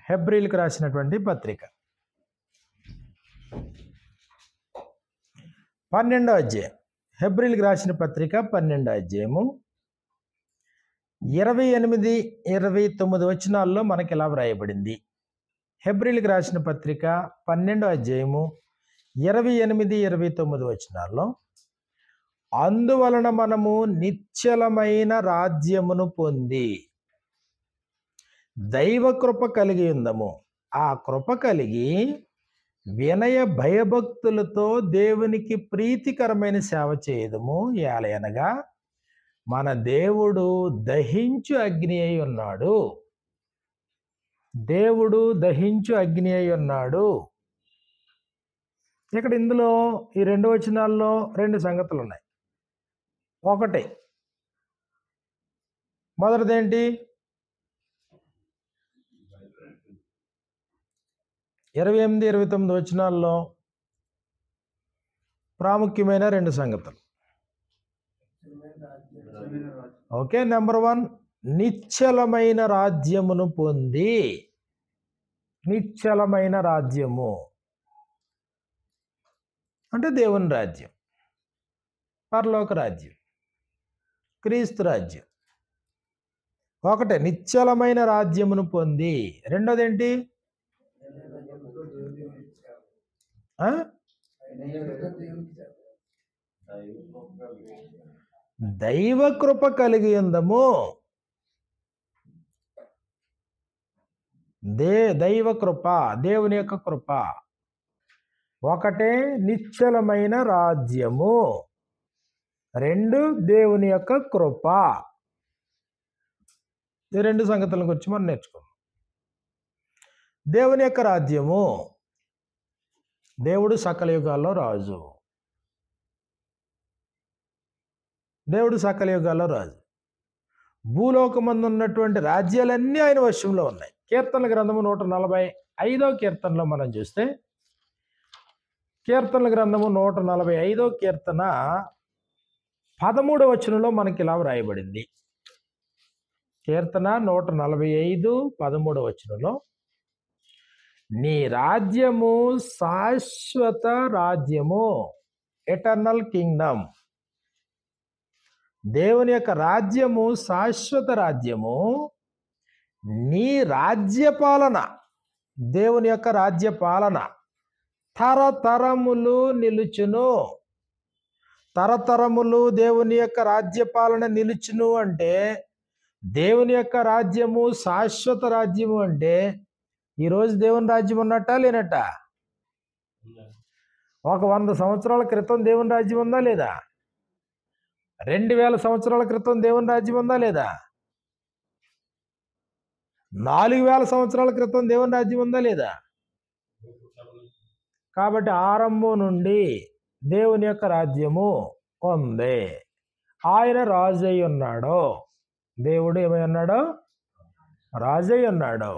హెబ్రీలకు రాసినటువంటి పత్రిక 12వ అధ్యాయం. హెబ్రీలకు రాసిన పత్రిక 12వ అధ్యాయము 28, 29 వచనాల్లో మనకి ఇలా వ్రాయబడింది. హెబ్రీలకు రాసిన పత్రిక 12వ అధ్యాయము 28, 29 వచనాల్లో, అందువలన మనము నిశ్చలమైన రాజ్యమును పొంది దైవ కృప కలిగి ఉందము. ఆ కృప కలిగి వినయ భయభక్తులతో దేవునికి ప్రీతికరమైన సేవ చేయదము. ఏలయనగా మన దేవుడు దహించు అగ్ని అయి ఉన్నాడు. దేవుడు దహించు అగ్ని అయి ఉన్నాడు. ఇక్కడ ఇందులో ఈ 2 వచనాల్లో 2 సంగతులు ఉన్నాయి. ఒకటి, మొదటిదేంటి? 28, 29 వచనాల్లో ప్రాముఖ్యమైన 2 సంగతులు. ఓకే, నెంబర్ 1, నిశ్చలమైన రాజ్యమును పొంది. నిశ్చలమైన రాజ్యము అంటే దేవుని రాజ్యం, పరలోక రాజ్యం, క్రీస్తు రాజ్యం. ఒకటే, నిశ్చలమైన రాజ్యమును పొంది. రెండోది ఏంటి? దైవ కృప కలిగి ఉందము. దైవ కృప, దేవుని యొక్క కృప. ఒకటే నిశ్చలమైన రాజ్యము, 2 దేవుని యొక్క కృప. ఈ 2 సంగతుల గురించి మనం నేర్చుకుందాం. దేవుని యొక్క రాజ్యము, దేవుడు సకల యుగాల్లో రాజు. దేవుడు సకల యుగాల్లో రాజు. భూలోకమందు ఉన్నటువంటి రాజ్యాలన్నీ ఆయన వశంలో ఉన్నాయి. కీర్తనల గ్రంథము 145వ కీర్తనలో మనం చూస్తే, కీర్తనల గ్రంథము 145వ కీర్తన 13వ వచనంలో మనకి ఇలా వ్రాయబడింది. కీర్తన 145, 13వ వచనంలో, నీ రాజ్యము శాశ్వత రాజ్యము, ఎటర్నల్ కింగ్డమ్. దేవుని యొక్క రాజ్యము శాశ్వత రాజ్యము. నీ రాజ్యపాలన, దేవుని యొక్క రాజ్యపాలన తరతరములు నిలుచును. తరతరములు దేవుని యొక్క రాజ్యపాలన నిలుచును అంటే, దేవుని యొక్క రాజ్యము శాశ్వత రాజ్యము అంటే, ఈరోజు దేవుని రాజ్యం ఉన్నట్టా లేనట్ట? ఒక 100 సంవత్సరాల క్రితం దేవుని రాజ్యం ఉందా లేదా? 2000 సంవత్సరాల క్రితం దేవుని రాజ్యం ఉందా లేదా? 4000 సంవత్సరాల క్రితం దేవుని రాజ్యం ఉందా లేదా? కాబట్టి ఆరంభం నుండి దేవుని యొక్క రాజ్యము ఉంది. ఆయన రాజు అయి ఉన్నాడు. దేవుడు ఏమై ఉన్నాడు? రాజు అయి ఉన్నాడు.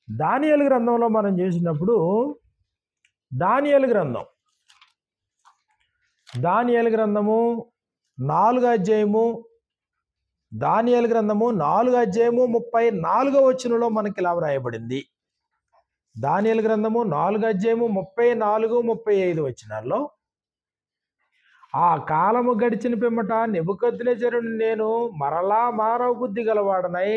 దానియేలు గ్రంథంలో మనం చూసినప్పుడు, దానియేలు గ్రంథము 4వ అధ్యాయము, దానియేలు గ్రంథము 4వ అధ్యాయము 34వ వచనంలో మనకి ఇలా వ్రాయబడింది. దానియేలు గ్రంథము 4వ అధ్యాయము 34, 35 వచనాల్లో, ఆ కాలము గడిచిన పిమ్మట నెబుకద్నెజరుని నేను మరలా మానవ బుద్ధి గలవాడనై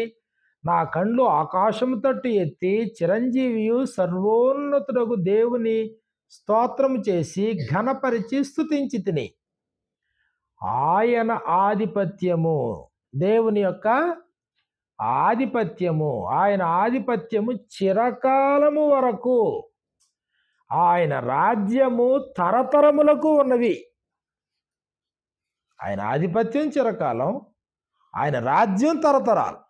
నా కండ్లు ఆకాశము తట్టు ఎత్తి చిరంజీవియు సర్వోన్నతుడగు దేవుని స్తోత్రము చేసి ఘనపరిచి స్తుతించి తిని. ఆయన ఆధిపత్యము, దేవుని యొక్క ఆధిపత్యము, ఆయన ఆధిపత్యము చిరకాలము వరకు, ఆయన రాజ్యము తరతరములకు ఉన్నవి. ఆయన ఆధిపత్యం చిరకాలం, ఆయన రాజ్యం తరతరాలు.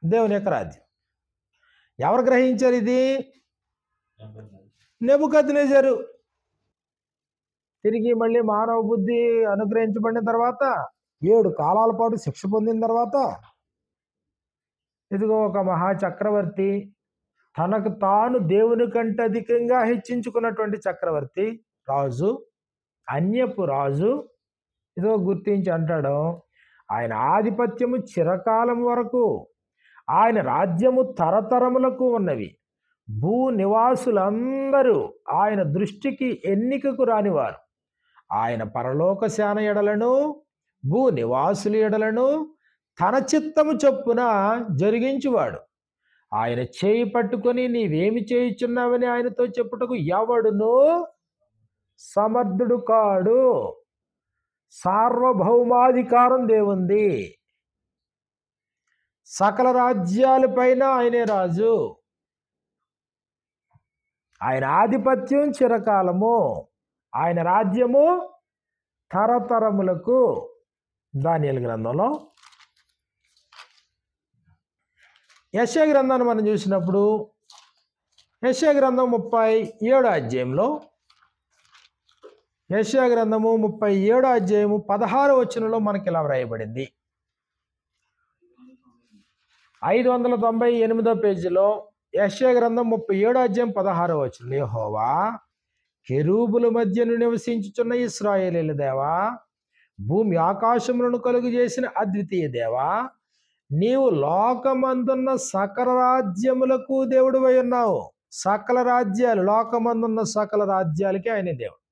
దేవుని యొక్క రాజ్యం ఎవరు గ్రహించారు? ఇది నెబుకద్నెజరు. తిరిగి మళ్ళీ మానవ బుద్ధి అనుగ్రహించబడిన తర్వాత 7 కాలాల పాటు శిక్ష పొందిన తర్వాత, ఇదిగో ఒక మహాచక్రవర్తి, తనకు తాను దేవుని కంటే అధికంగా హెచ్చించుకున్నటువంటి చక్రవర్తి, రాజు, అన్యపు రాజు, ఇదిగో గుర్తించి అంటాడు, ఆయన ఆధిపత్యము చిరకాలం వరకు, ఆయన రాజ్యము తరతరములకు ఉన్నవి. భూ నివాసులందరూ ఆయన దృష్టికి ఎన్నికకు రానివారు. ఆయన పరలోక శాన ఎడలను భూ నివాసుల ఎడలను తన చిత్తము చొప్పున జరిగించువాడు. ఆయన చేయి పట్టుకొని నీవేమి చేయుచున్నావని ఆయనతో చెప్పుటకు ఎవడును సమర్థుడు కాడు. సార్వభౌమాధికారం దేవుంది. సకల రాజ్యాలపైన ఆయనే రాజు. ఆయన ఆధిపత్యం చిరకాలము, ఆయన రాజ్యము తరతరములకు. దానియేలు గ్రంథంలో యెషయా గ్రంథాన్ని మనం చూసినప్పుడు యెషయా గ్రంథం 37 అధ్యాయంలో యెషయా గ్రంథము 37 అధ్యాయము 16 వచనంలో మనకి ఇలా వ్రాయబడింది. 598 పేజీలో యెషయా గ్రంథం 37 అధ్యాయం 16 వచనం. యెహోవా కెరూబుల మధ్యను నివసించుచున్న ఇశ్రాయేలీయుల దేవా, భూమి ఆకాశములను కలుగు చేసిన అద్వితీయ దేవా, నీవు లోకమందున్న సకల రాజ్యములకు దేవుడివై ఉన్నావు. సకల రాజ్యాలు, లోకమందున్న సకల రాజ్యాలకి ఆయన దేవుడు.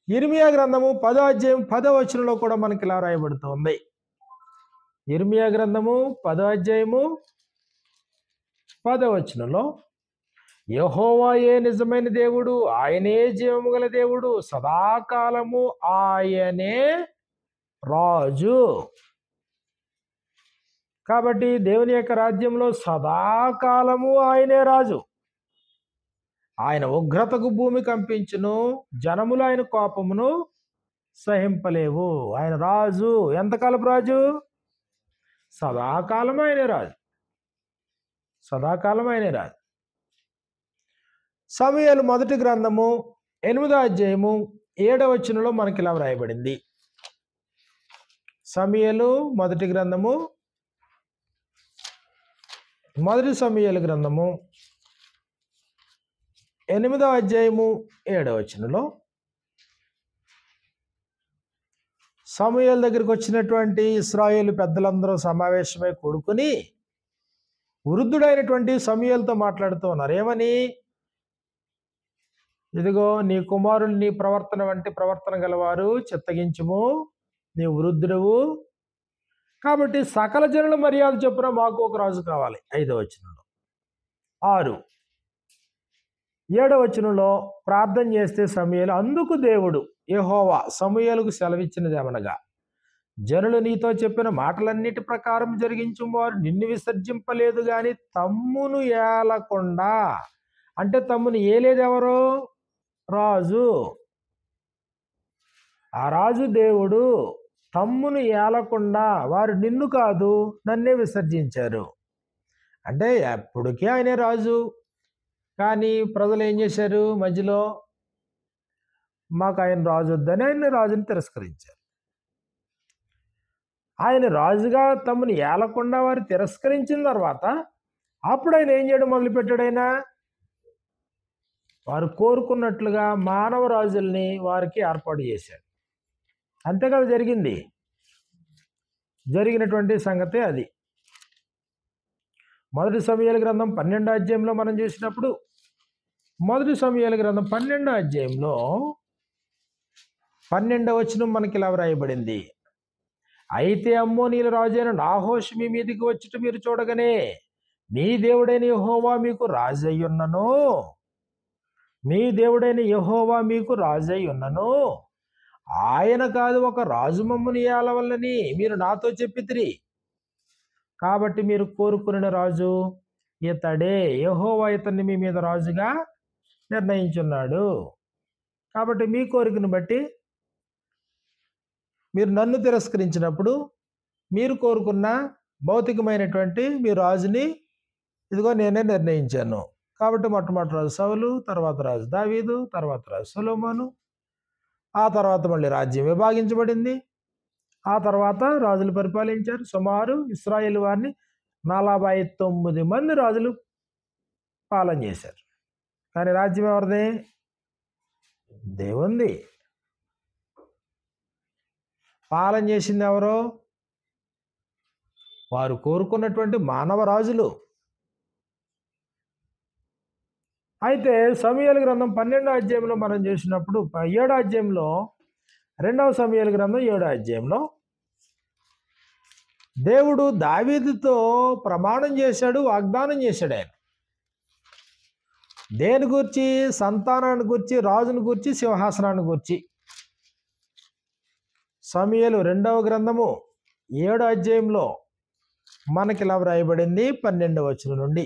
యిర్మీయా గ్రంథము 10వ అధ్యాయం 10వ వచనంలో కూడా మనకి ఇలా రాయబడుతుంది. యిర్మీయా గ్రంథము 10వ అధ్యాయము 10వ వచనంలో, యెహోవాయే నిజమైన దేవుడు, ఆయనే జీవము గల దేవుడు, సదాకాలము ఆయనే రాజు. కాబట్టి దేవుని యొక్క రాజ్యంలో సదాకాలము ఆయనే రాజు. ఆయన ఉగ్రతకు భూమి కంపించును, జనములు ఆయన కోపమును సహింపలేవు. ఆయన రాజు. ఎంతకాలపు రాజు? సదాకాలం ఆయనే రాజు. సదాకాలం ఆయనే రాజు. సమూయేలు మొదటి గ్రంథము 8వ అధ్యాయము 7వ వచనంలో మనకి ఇలా వ్రాయబడింది. సమూయేలు మొదటి గ్రంథము, మొదటి సమూయేలు గ్రంథము 8వ అధ్యాయము 7వ వచనంలో సమూయేలు దగ్గరికి వచ్చినటువంటి ఇశ్రాయేలు పెద్దలందరూ సమావేశమై కూడుకుని వృద్ధుడైనటువంటి సమూయేలుతో మాట్లాడుతూ ఉన్నారు. ఏమని? ఇదిగో నీ కుమారులు నీ ప్రవర్తన వంటి ప్రవర్తన గలవారు, చిత్తగించుము, నీ వృద్ధుడవు కాబట్టి సకల జనుల మర్యాద చొప్పున మాకు ఒక రాజు కావాలి. 5వ వచనంలో. 6 7వ వచనంలో ప్రార్థన చేస్తే సమూయేలు, అందుకు దేవుడు యెహోవా సమూయేలుకు సెలవిచ్చినదేమనగా, జనులు నీతో చెప్పిన మాటలన్నిటి ప్రకారం జరిగించు, వారు నిన్ను విసర్జింపలేదు గాని తమ్మును ఏలకుండా. అంటే తమ్మును ఏలేదెవరు? రాజు. ఆ రాజు దేవుడు. తమ్మును ఏలకుండా వారు నిన్ను కాదు నన్నే విసర్జించారు. అంటే ఎప్పటికీ ఆయనే రాజు. కానీ ప్రజలు ఏం చేశారు? మధ్యలో మాకు ఆయన రాజు వద్దని ఆయన రాజుని తిరస్కరించారు. ఆయన రాజుగా తమను ఏలకుండా వారు తిరస్కరించిన తర్వాత అప్పుడు ఆయన ఏం చేయడం మొదలుపెట్టాడు? ఆయన వారు కోరుకున్నట్లుగా మానవ రాజుల్ని వారికి ఏర్పాటు చేశాడు. అంతే కదా జరిగింది. జరిగినటువంటి సంగతే అది. మొదటి సమూయేలు గ్రంథం 12వ అధ్యాయంలో మనం చూసినప్పుడు, మొదటి సమూయేలు గ్రంథం 12వ అధ్యాయంలో 12వ వచనం మనకి ఇలా వ్రాయబడింది. అయితే అమ్మోనీయుల రాజైన నాహోషు మీ మీదికి వచ్చుట మీరు చూడగానే మీ దేవుడైన యెహోవా మీకు రాజై ఉన్నను. మీ దేవుడైన యెహోవా మీకు రాజై ఉన్నను. ఆయన కాదు ఒక రాజు మమ్మును ఏలవల్లని మీరు నాతో చెప్పితిరి. కాబట్టి మీరు కోరుకున్న రాజు ఇతడే. యెహోవా ఇతన్ని మీ మీద రాజుగా నిర్ణయించున్నాడు. కాబట్టి మీ కోరికను బట్టి మీరు నన్ను తిరస్కరించినప్పుడు మీరు కోరుకున్న భౌతికమైనటువంటి మీ రాజుని ఇదిగో నేనే నిర్ణయించాను. కాబట్టి మొట్టమొదటి రాజు సౌలు, తర్వాత రాజు దావీదు, తర్వాత రాజు సొలొమోను, ఆ తర్వాత మళ్ళీ రాజ్యం విభాగించబడింది. ఆ తర్వాత రాజులు పరిపాలించారు. సుమారు ఇశ్రాయేలు వారిని 49 మంది రాజులు పాలన చేశారు. కానీ రాజ్యం ఎవరిది? దేవుంది. పాలన చేసింది ఎవరో? వారు కోరుకున్నటువంటి మానవ రాజులు. అయితే సమూయేలు గ్రంథం 12వ అధ్యాయంలో మనం చూసినప్పుడు 7వ అధ్యాయంలో 2వ సమూయేలు గ్రంథం 7వ అధ్యాయంలో దేవుడు దావీదుతో ప్రమాణం చేశాడు, వాగ్దానం చేశాడు. ఆయన దేని గురించి? సంతానాన్ని గురించి, రాజుని గురించి, సింహాసనాన్ని గురించి. సమూయేలు 2వ గ్రంథము 7వ అధ్యాయంలో మనకి ఇలా వ్రాయబడింది 12వ వచనం నుండి.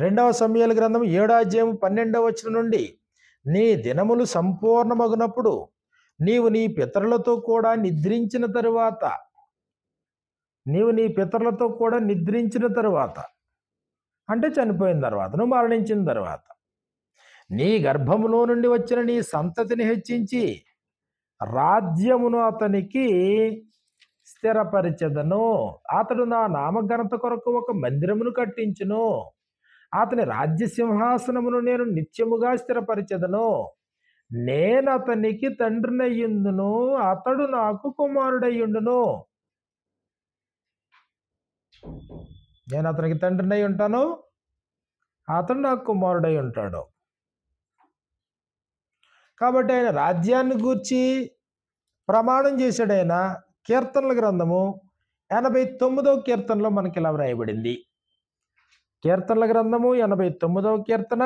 2వ సమూయేలు గ్రంథం 7వ అధ్యాయం 12వ వచనం నుండి, నీ దినములు సంపూర్ణమగునప్పుడు నీవు నీ పితరులతో కూడా నిద్రించిన తరువాత అంటే చనిపోయిన తర్వాత, నువ్వు మరణించిన తర్వాత, నీ గర్భములో నుండి వచ్చిన నీ సంతతిని హెచ్చించి రాజ్యమును అతనికి స్థిరపరిచెదను. అతడు నా నామఘనత కొరకు ఒక మందిరమును కట్టించును. అతని రాజ్య సింహాసనమును నేను నిత్యముగా స్థిరపరిచెదను. నేను అతనికి తండ్రినయ్యుండును, అతడు నాకు కుమారుడయ్యుండును. నేను అతనికి తండ్రినై ఉంటాను, అతడు నాకు కుమారుడై ఉంటాడు. కాబట్టి ఆయన రాజ్యాన్ని గూర్చి ప్రమాణం చేశాడు. ఆయన కీర్తనల గ్రంథము 89వ కీర్తనలో మనకి ఇలా వ్రాయబడింది. కీర్తనల గ్రంథము 89వ కీర్తన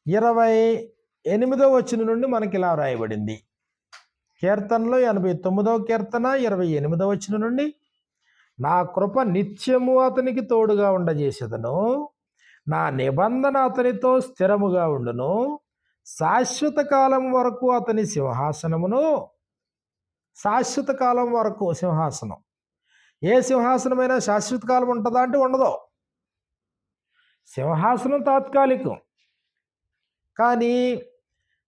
28వ వచనం నుండి మనకి ఇలా వ్రాయబడింది. కీర్తనలో 89వ కీర్తన 28వ వచనం నుండి, నా కృప నిత్యము అతనికి తోడుగా ఉండజేసేదను, నా నిబంధన అతనితో స్థిరముగా ఉండును, శాశ్వత కాలం వరకు అతని సింహాసనమును. శాశ్వత కాలం వరకు సింహాసనం. ఏ సింహాసనమైనా శాశ్వత కాలం ఉంటుందా అంటే ఉండదు. సింహాసనం తాత్కాలికం, కానీ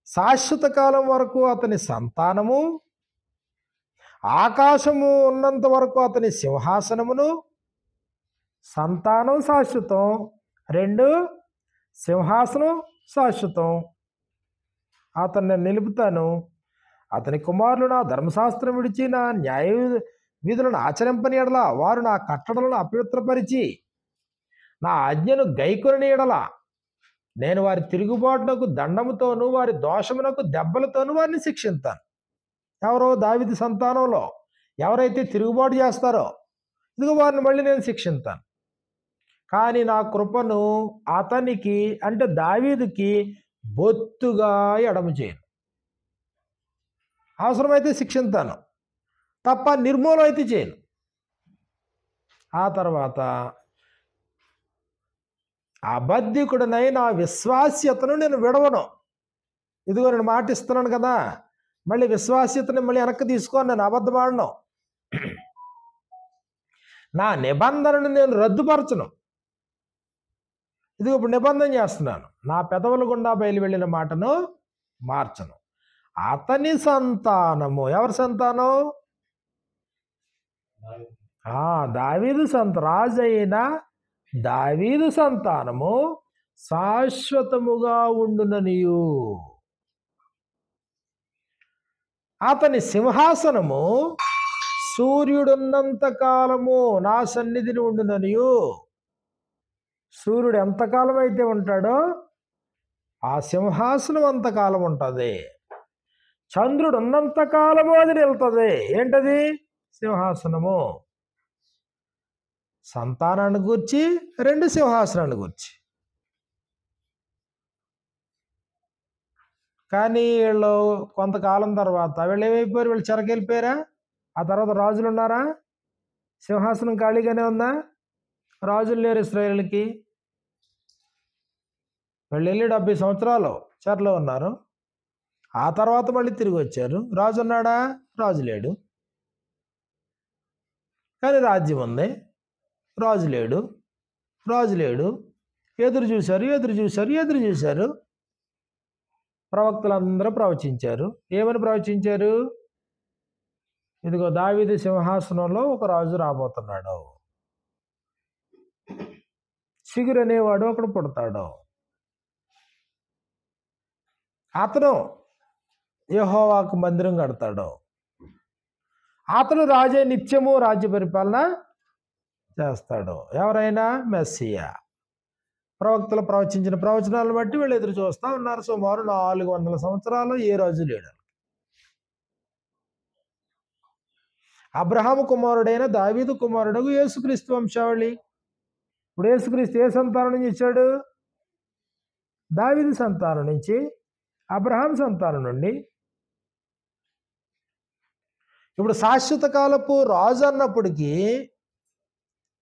శాశ్వత కాలం వరకు అతని సంతానము, ఆకాశము ఉన్నంత వరకు అతని సింహాసనమును. సంతానం శాశ్వతం, 2 సింహాసనం శాశ్వతం. అతన్ని నిలుపుతాను. అతని కుమారులు నా ధర్మశాస్త్రం విడిచి నా న్యాయ విధులను ఆచరింపని ఎడల, వారు నా కట్టడలను అపవిత్రపరిచి నా ఆజ్ఞను గైకొనని ఎడల, నేను వారి తిరుగుబాటునకు దండముతోనూ వారి దోషమునకు దెబ్బలతోనూ వారిని శిక్షిస్తాను. ఎవరో? దావీదు సంతానంలో ఎవరైతే తిరుగుబాటు చేస్తారో, ఇదిగో వారిని మళ్ళీ నేను శిక్షిస్తాను. కానీ నా కృపను అతనికి అంటే దావీదుకి బొత్తుగా ఎడమ చేయను. అవసరమైతే శిక్షిస్తాను తప్ప నిర్మూలన అయితే చేయను. ఆ తర్వాత అబద్ధికుడనై నా విశ్వాస్యతను నేను విడవను. ఇదిగో నేను మాట ఇస్తున్నాను కదా, మళ్ళీ విశ్వాస్యతని మళ్ళీ వెనక్కి తీసుకొని నేను అబద్ధమాడను. నా నిబంధనను నేను రద్దుపరచను. ఇదిగో ఇప్పుడు నిబంధన చేస్తున్నాను, నా పెదవుల గుండా బయలు వెళ్ళిన మాటను మార్చను. అతని సంతానము, ఎవరి సంతానం? దావీదు రాజైన దావీదు సంతానము శాశ్వతముగా ఉండుననియు, అతని సింహాసనము సూర్యుడున్నంత కాలము నా సన్నిధిని ఉండుననియు. సూర్యుడు ఎంతకాలం అయితే ఉంటాడో ఆ సింహాసనం అంతకాలం ఉంటుంది. చంద్రుడు ఉన్నంతకాలము అది నిలుతుంది. ఏంటది? సింహాసనము. సంతానాన్ని గూర్చి, 2 సింహాసనాన్ని గూర్చి. కానీ వీళ్ళు కొంతకాలం తర్వాత వీళ్ళు ఏమైపోయారు? వీళ్ళు చెరకెళ్ళిపోయారా? ఆ తర్వాత రాజులు ఉన్నారా? సింహాసనం ఖాళీగానే ఉందా? రాజులు లేరు ఇశ్రాయేలుకి. వీళ్ళు వెళ్ళి 70 సంవత్సరాలు చెరలో ఉన్నారు. ఆ తర్వాత మళ్ళీ తిరిగి వచ్చారు. రాజు ఉన్నాడా? రాజు లేడు. కానీ రాజ్యం ఉంది, రాజు లేడు. ఎదురు చూశారు. ప్రవక్తలందరూ ప్రవచించారు. ఏమని ప్రవచించారు? ఇదిగో దావీదు సింహాసనంలో ఒక రాజు రాబోతున్నాడు, చిగురు అనేవాడు ఒకడు పుడతాడు. అతను యెహోవాకు మందిరం కడతాడు. అతడు రాజే నిత్యము రాజ్య పరిపాలన చేస్తాడు. ఎవరైనా మెస్సియా. ప్రవక్తలు ప్రవచించిన ప్రవచనాలను బట్టి వీళ్ళు ఎదురు చూస్తూ ఉన్నారు. సుమారు 400 సంవత్సరాలు ఏ రాజు లేడు. అబ్రహాము కుమారుడైన దావీదు కుమారుడు యేసుక్రీస్తు వంశావళి. ఇప్పుడు యేసుక్రీస్తు ఏ సంతానం నుంచి ఇచ్చాడు? దావీదు సంతానం నుంచి, అబ్రహాం సంతానం నుండి. ఇప్పుడు శాశ్వత కాలపు రాజు అన్నప్పటికీ,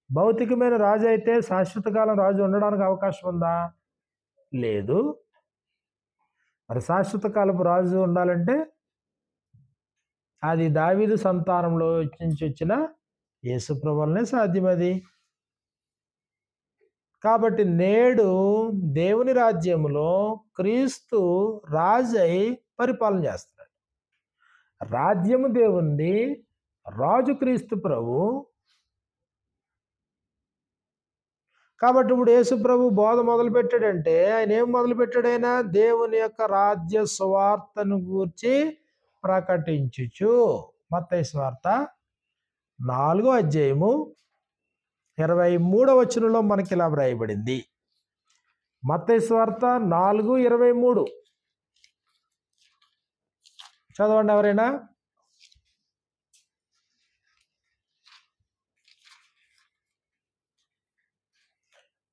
భౌతికమైన రాజు అయితే శాశ్వత కాలం రాజు ఉండడానికి అవకాశం ఉందా? లేదు. మరి శాశ్వత కాలపు రాజు ఉండాలంటే అది దావీదు సంతానంలో నుంచి వచ్చిన యేసుప్రభు వల్లనే సాధ్యమది. కాబట్టి నేడు దేవుని రాజ్యములో క్రీస్తు రాజై పరిపాలన చేస్తున్నాడు. రాజ్యము దేవుంది, రాజు క్రీస్తు ప్రభు. కాబట్టి ఇప్పుడు యేసు ప్రభు బోధ మొదలు పెట్టాడంటే ఆయన ఏం మొదలు పెట్టాడైనా దేవుని యొక్క రాజ్య సువార్తను గూర్చి ప్రకటించుచు. మత్తయి సువార్త 4వ అధ్యాయము 23వ వచనంలో మనకి ఇలా వ్రాయబడింది. మత్తయి సువార్త 4:23 చదవండి ఎవరైనా.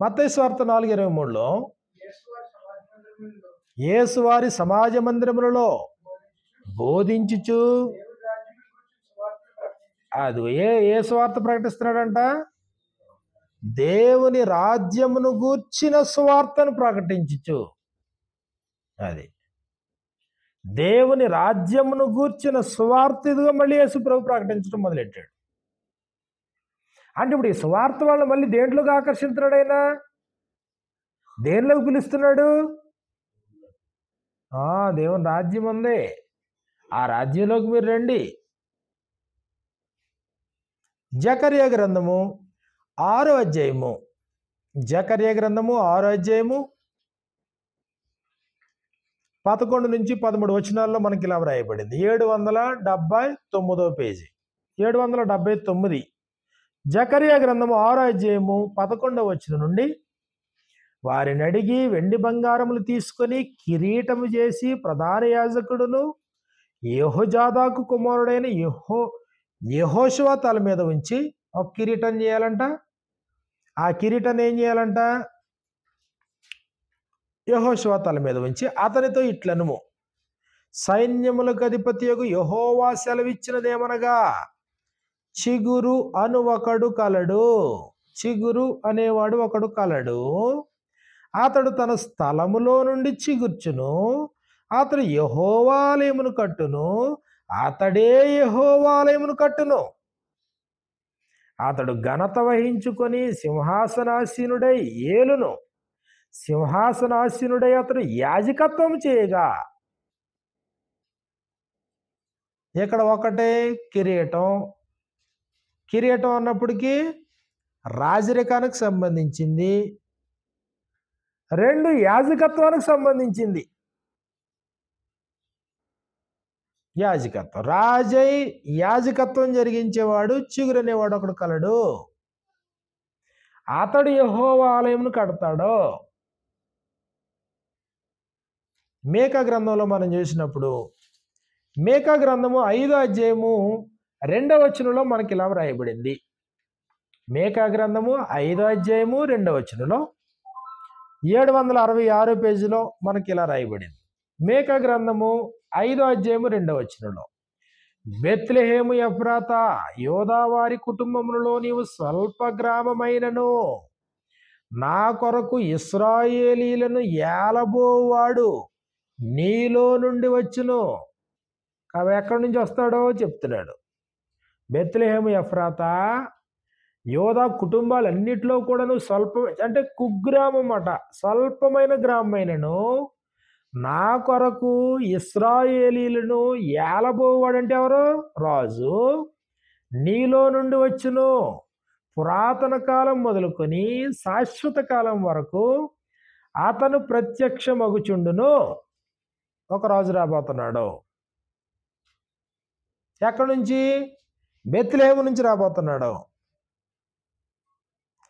మత్తయి సువార్త 4:23లో యేసువారి సమాజ మందిరములలో బోధించుచు, అది ఏ సువార్త ప్రకటిస్తున్నాడంట? దేవుని రాజ్యమును గూర్చిన సువార్తను ప్రకటించుచు. అది దేవుని రాజ్యమును గూర్చిన సువార్త ఇదిగో మళ్ళీ యేసు ప్రభు ప్రకటించడం మొదలెట్టాడు. అంటే ఇప్పుడు ఈ సువార్త వల్ల మళ్ళీ దేంట్లోకి ఆకర్షిస్తున్నాడైనా? దేనిలోకి పిలుస్తున్నాడు? దేవుని రాజ్యం ఉంది, ఆ రాజ్యంలోకి మీరు రండి. జకర్యా గ్రంథము 6వ అధ్యాయము, జకర్యా గ్రంథము 6వ అధ్యాయము 11 నుంచి 13 వచనాల్లో మనకి ఇలా వ్రాయబడింది. 779వ పేజీ, 779. జకర్యా గ్రంథము 6వ అధ్యాయము 11వ వచనం నుండి, వారిని అడిగి వెండి బంగారములు తీసుకొని కిరీటము చేసి ప్రధాన యాజకుడును యెహోజాదాకు కుమారుడైన యెహోషువ తల మీద ఉంచి ఒక కిరీటం చేయాలంట. ఆ కిరీటాన్ని ఏం చేయాలంట? యెహోషువ తల మీద ఉంచి అతనితో ఇట్లనుము, సైన్యములకు అధిపతియగు యెహోవా సెలవిచ్చినదేమనగా, చిగురు అను ఒకడు కలడు. చిగురు అనేవాడు ఒకడు కలడు. అతడు తన స్థలములో నుండి చిగుర్చును. అతడు యెహోవాలయమును కట్టును. అతడే యెహోవాలయమును కట్టును. అతడు ఘనత వహించుకొని సింహాసనాసీనుడై ఏలును. సింహాసనాసీనుడై అతడు యాజకత్వం చేయగా. ఇక్కడ ఒకటే కిరీటం. కిరీటం అన్నప్పటికీ రాజరికానికి సంబంధించింది, 2 యాజకత్వానికి సంబంధించింది. యాజకత్వం, రాజై యాజకత్వం జరిగించేవాడు చిగురు అనేవాడు ఒకడు కలడు. అతడు యెహోవా ఆలయమును కడతాడు. మేకా గ్రంథంలో మనం చూసినప్పుడు, మేకా గ్రంథము 5వ అధ్యాయము 2వ వచనంలో మనకి ఇలా వ్రాయబడింది. మేకా గ్రంథము 5వ అధ్యాయము 2వ వచనంలో 766 పేజీలో మనకి ఇలా రాయబడింది. మేకా గ్రంథము 5వ అధ్యాయము 2వ వచనంలో, బెత్లెహేము ఎఫ్రాతా, యోదావారి కుటుంబములలో నీవు స్వల్ప గ్రామమైనను నా కొరకు ఇశ్రాయేలీలను ఏలబోవాడు నీలో నుండి వచ్చును. అవి ఎక్కడి నుంచి వస్తాడో చెప్తున్నాడు. బెత్లెహేము ఎఫ్రాతా, యోధా కుటుంబాలన్నిటిలో కూడాను అంటే కుగ్రామం అట, స్వల్పమైన గ్రామమైనను నా కొరకు ఇశ్రాయేలీలను ఏలబోవాడంటే ఎవరు? రాజు. నీలో నుండి వచ్చును. పురాతన కాలం మొదలుకొని శాశ్వత కాలం వరకు అతను ప్రత్యక్షమగుచుండును. ఒక రాజు రాబోతున్నాడు. ఎక్కడి నుంచి? బెత్లెహేము నుంచి రాబోతున్నాడు.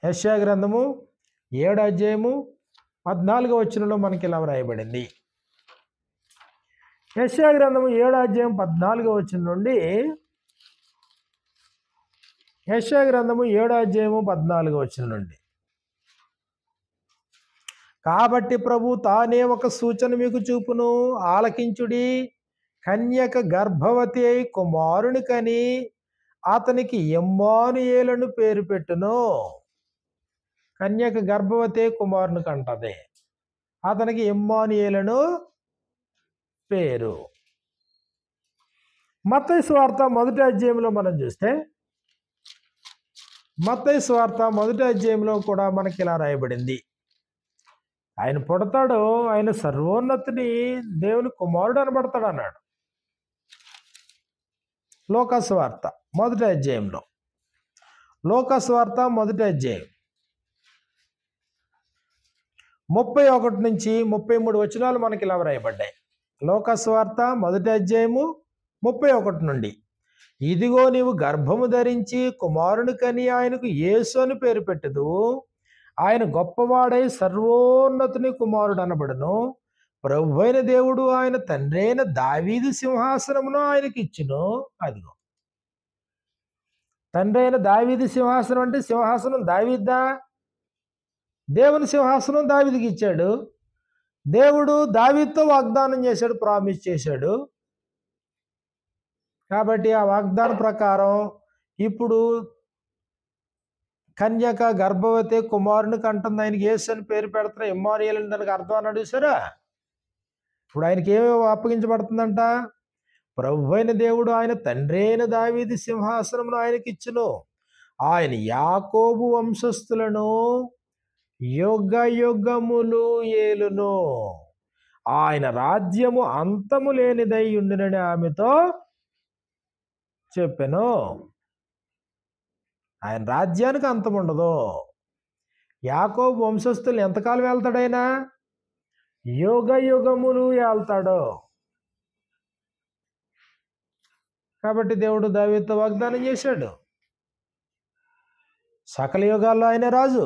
యెషయా గ్రంథము 7వ అధ్యాయము 14వ వచనంలో మనకి ఇలా వ్రాయబడింది. యెషయా గ్రంథము 7వ అధ్యాయం 14వ వచనం నుండి, యెషయా గ్రంథము 7వ అధ్యాయము 14వ వచనం నుండి, కాబట్టి ప్రభు తానే ఒక సూచన మీకు చూపును, ఆలకించుడి. కన్యక గర్భవతి అయి కుమారుని కని అతనికి ఇమ్మానుయేలును పేరు పెట్టును. కన్యక గర్భవతి కుమారుని కంటది, అతనికి ఇమ్మానుయేలును పేరు. మత్తయి సువార్త 1వ అధ్యాయంలో మనం చూస్తే, మత్తయి సువార్త 1వ అధ్యాయంలో కూడా మనకి ఇలా రాయబడింది. ఆయన పుడతాడు, ఆయన సర్వోన్నతిని దేవుని కుమారుడు అనబడతాడు అన్నాడు. లూకాసు వార్త 1వ అధ్యాయంలో, లూకాసు వార్త 1వ అధ్యాయం 31 నుంచి 33 వచనాలు మనకి ఇలా వ్రాయబడ్డాయి. లూకాసు వార్త 1వ అధ్యాయము 31 నుండి, ఇదిగో నీవు గర్భము ధరించి కుమారుని కని ఆయనకు యేసు అని పేరు పెట్టదు. ఆయన గొప్పవాడై సర్వోన్నతుని కుమారుడు అనబడును. ప్రభువైన దేవుడు ఆయన తండ్రి అయిన దావీదు సింహాసనమును ఆయనకి ఇచ్చును. అదిగో తండ్రి అయిన దావీదు సింహాసనం అంటే సింహాసనం దావీద్దా? దేవుని సింహాసనం దావీదుకి ఇచ్చాడు. దేవుడు దావీదుతో వాగ్దానం చేశాడు, ప్రామిస్ చేశాడు. కాబట్టి ఆ వాగ్దానం ప్రకారం ఇప్పుడు కన్యక గర్భవతి కుమారుని కంటుంది, ఆయనకి యేసు అని పేరు పెడుతున్నా, ఇమ్మానుయేలు అని దానికి అర్థం అన్నాడు చూసారా. ఇప్పుడు ఆయనకి ఏమేమి అప్పగించబడుతుందంట? ప్రభువైన దేవుడు ఆయన తండ్రి అయిన దావీదు సింహాసనమును ఆయనకి ఇచ్చును. ఆయన యాకోబు వంశస్థులను యుగ యుగములు ఏలును. ఆయన రాజ్యము అంతము లేనిదై ఉండునని ఆమెతో చెప్పెను. ఆయన రాజ్యానికి అంతం ఉండదు. యాకోబు వంశస్థులు ఎంతకాలం వెళ్తాడైనా? యుగ యుగములు వెళ్తాడు. కాబట్టి దేవుడు దావీదుతో వాగ్దానం చేశాడు, సకల యుగాల్లో ఆయన రాజు.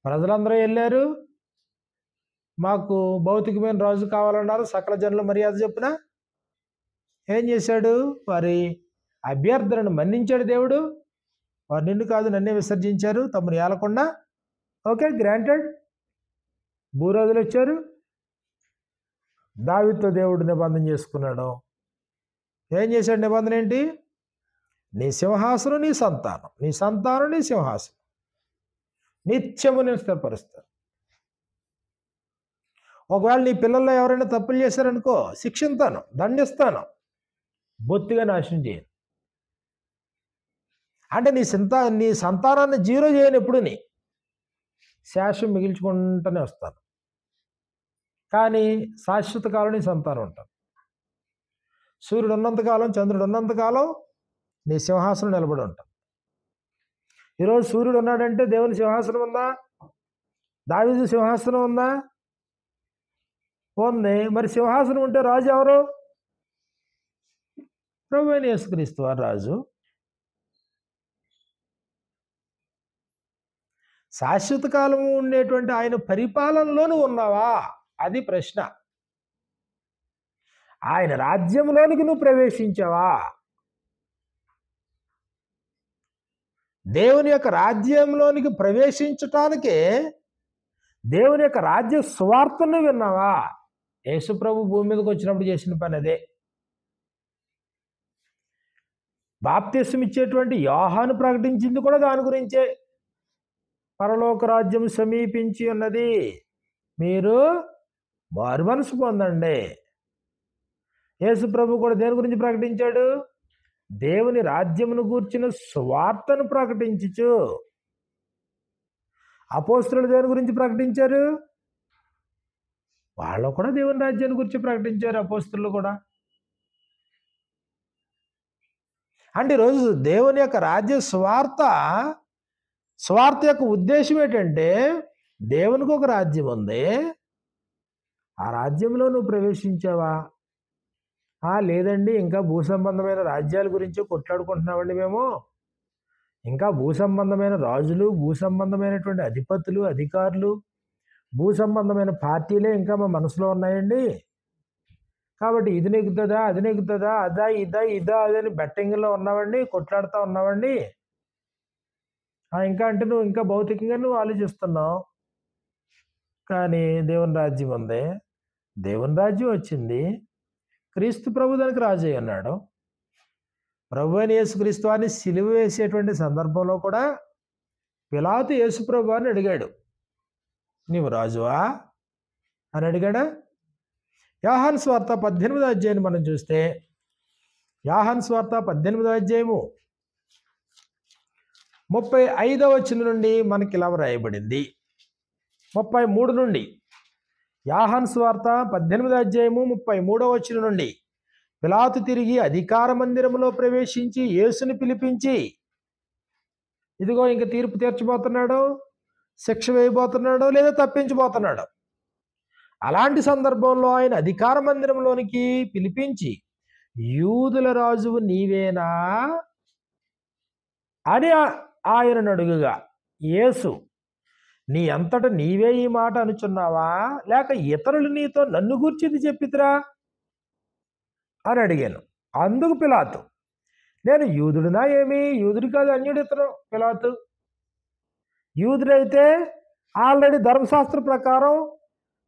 ప్రజలందరూ వెళ్ళారు, మాకు భౌతికమైన రాజు కావాలన్నారు. సకల జనుల మర్యాద చొప్పున ఏం చేశాడు? వారి అభ్యర్థనను మన్నించాడు దేవుడు. వారు నిన్ను కాదు నన్నే విసర్జించారు, తమను ఏలకుండా. Okay, granted. భూరాజులు వచ్చారు, దావీదుతో దేవుడు నిబంధన చేసుకున్నాడు. ఏం చేశాడు నిబంధన? ఏంటి? నీ సింహాసనం నీ సంతానం, నీ సంతానం నీ సింహాసనం, నిత్యము నేను స్థిరపరుస్తాను. ఒకవేళ నీ పిల్లల్లో ఎవరైనా తప్పులు చేశారనుకో, శిక్షిస్తాను, దండిస్తాను, బొత్తిగా నాశనం చేయను. అంటే నీ సంతానాన్ని జీరో చేయను, ఎప్పుడు నీ శాశ్వతం మిగిల్చుకుంటూనే వస్తాను. కానీ శాశ్వత కాలం నీ సంతానం ఉంటాను. సూర్యుడు ఉన్నంతకాలం, చంద్రుడు ఉన్నంతకాలం నీ సింహాసనం నిలబడి ఉంటాను. ఈరోజు సూర్యుడు ఉన్నాడంటే దేవుని సింహాసనం ఉందా? దావీదు సింహాసనం ఉందా? ఉంది. మరి సింహాసనం ఉంటే రాజు ఎవరు? ప్రభువైన యేసుక్రీస్తు వారు రాజు. శాశ్వత కాలము ఉండేటువంటి ఆయన పరిపాలనలోనూ ఉన్నావా? అది ప్రశ్న. ఆయన రాజ్యంలోనికి నువ్వు ప్రవేశించావా? దేవుని యొక్క రాజ్యంలోనికి ప్రవేశించటానికే దేవుని యొక్క రాజ్య సువార్తను విన్నావా? యేసు ప్రభు భూమి మీదకి వచ్చినప్పుడు చేసిన పని అదే. బాప్తిసం ఇచ్చేటువంటి యోహాను ప్రకటించింది కూడా దాని గురించే. పరలోక రాజ్యం సమీపించి ఉన్నది, మీరు మారుమనసు పొందండి. యేసు ప్రభు కూడా దేని గురించి ప్రకటించాడు? దేవుని రాజ్యమును గూర్చిన సువార్తను ప్రకటించుచు. అపోస్తలులు దేని గురించి ప్రకటించారు? వాళ్ళు కూడా దేవుని రాజ్యాన్ని గురించి ప్రకటించారు, అపోస్తలులు కూడా. అంటే ఈరోజు దేవుని యొక్క రాజ్య స్వార్థ యొక్క ఉద్దేశం ఏంటంటే, దేవునికి ఒక రాజ్యం ఉంది, ఆ రాజ్యంలో నువ్వు ప్రవేశించావా? లేదండి, ఇంకా భూ సంబంధమైన రాజ్యాల గురించి కొట్లాడుకుంటున్నామండి మేము. ఇంకా భూ సంబంధమైన రాజులు, భూ సంబంధమైనటువంటి అధిపతులు, అధికారులు, భూ సంబంధమైన పార్టీలే ఇంకా మా మనసులో ఉన్నాయండి. కాబట్టి ఇది నెగ్గుతుందా, అది నెగ్గుతుందా, అదా ఇదా ఇదా అదని బెట్టింగ్లో ఉన్నామండి, కొట్లాడుతూ ఉన్నామండి. ఇంకా అంటే నువ్వు ఇంకా భౌతికంగా నువ్వు ఆలోచిస్తున్నావు. కానీ దేవుని రాజ్యం ఉంది. దేవుని రాజ్యం వచ్చింది. క్రీస్తు ప్రభు దానికి రాజు అయి ఉన్నాడు. ప్రభు అయిన యేసుక్రీస్తు వారిని సిలువ వేసేటువంటి సందర్భంలో కూడా పిలాతు యేసుప్రభు వారిని అడిగాడు, నీవు రాజువా అని అడిగాడా? యోహాను సువార్త 18వ అధ్యాయాన్ని మనం చూస్తే, యోహాను సువార్త 18వ అధ్యాయము 35వ వచనం నుండి మనకి ఇలా రాయబడింది. 33 నుండి, యోహాను సువార్త 18వ అధ్యాయము 33వ వచనం నుండి, పిలాతు తిరిగి అధికార మందిరంలో ప్రవేశించి యేసుని పిలిపించి, ఇదిగో ఇంక తీర్పు తీర్చబోతున్నాడు, శిక్ష వేయబోతున్నాడు, లేదా తప్పించబోతున్నాడు. అలాంటి సందర్భంలో ఆయన అధికార మందిరంలోనికి పిలిపించి, యూదుల రాజువు నీవేనా అని ఆయనను అడుగుగా, యేసు, నీ అంతట నీవే ఈ మాట అనుచున్నావా, లేక ఇతరులు నీతో నన్ను గూర్చిది చెప్పితిరా అని అడిగాను. అందుకు పిలాతు, నేను యూదుడినా ఏమి? యూదుడు కాదు, అన్యుడు ఇతను పిలాతు. యూదుడైతే ఆల్రెడీ ధర్మశాస్త్ర ప్రకారం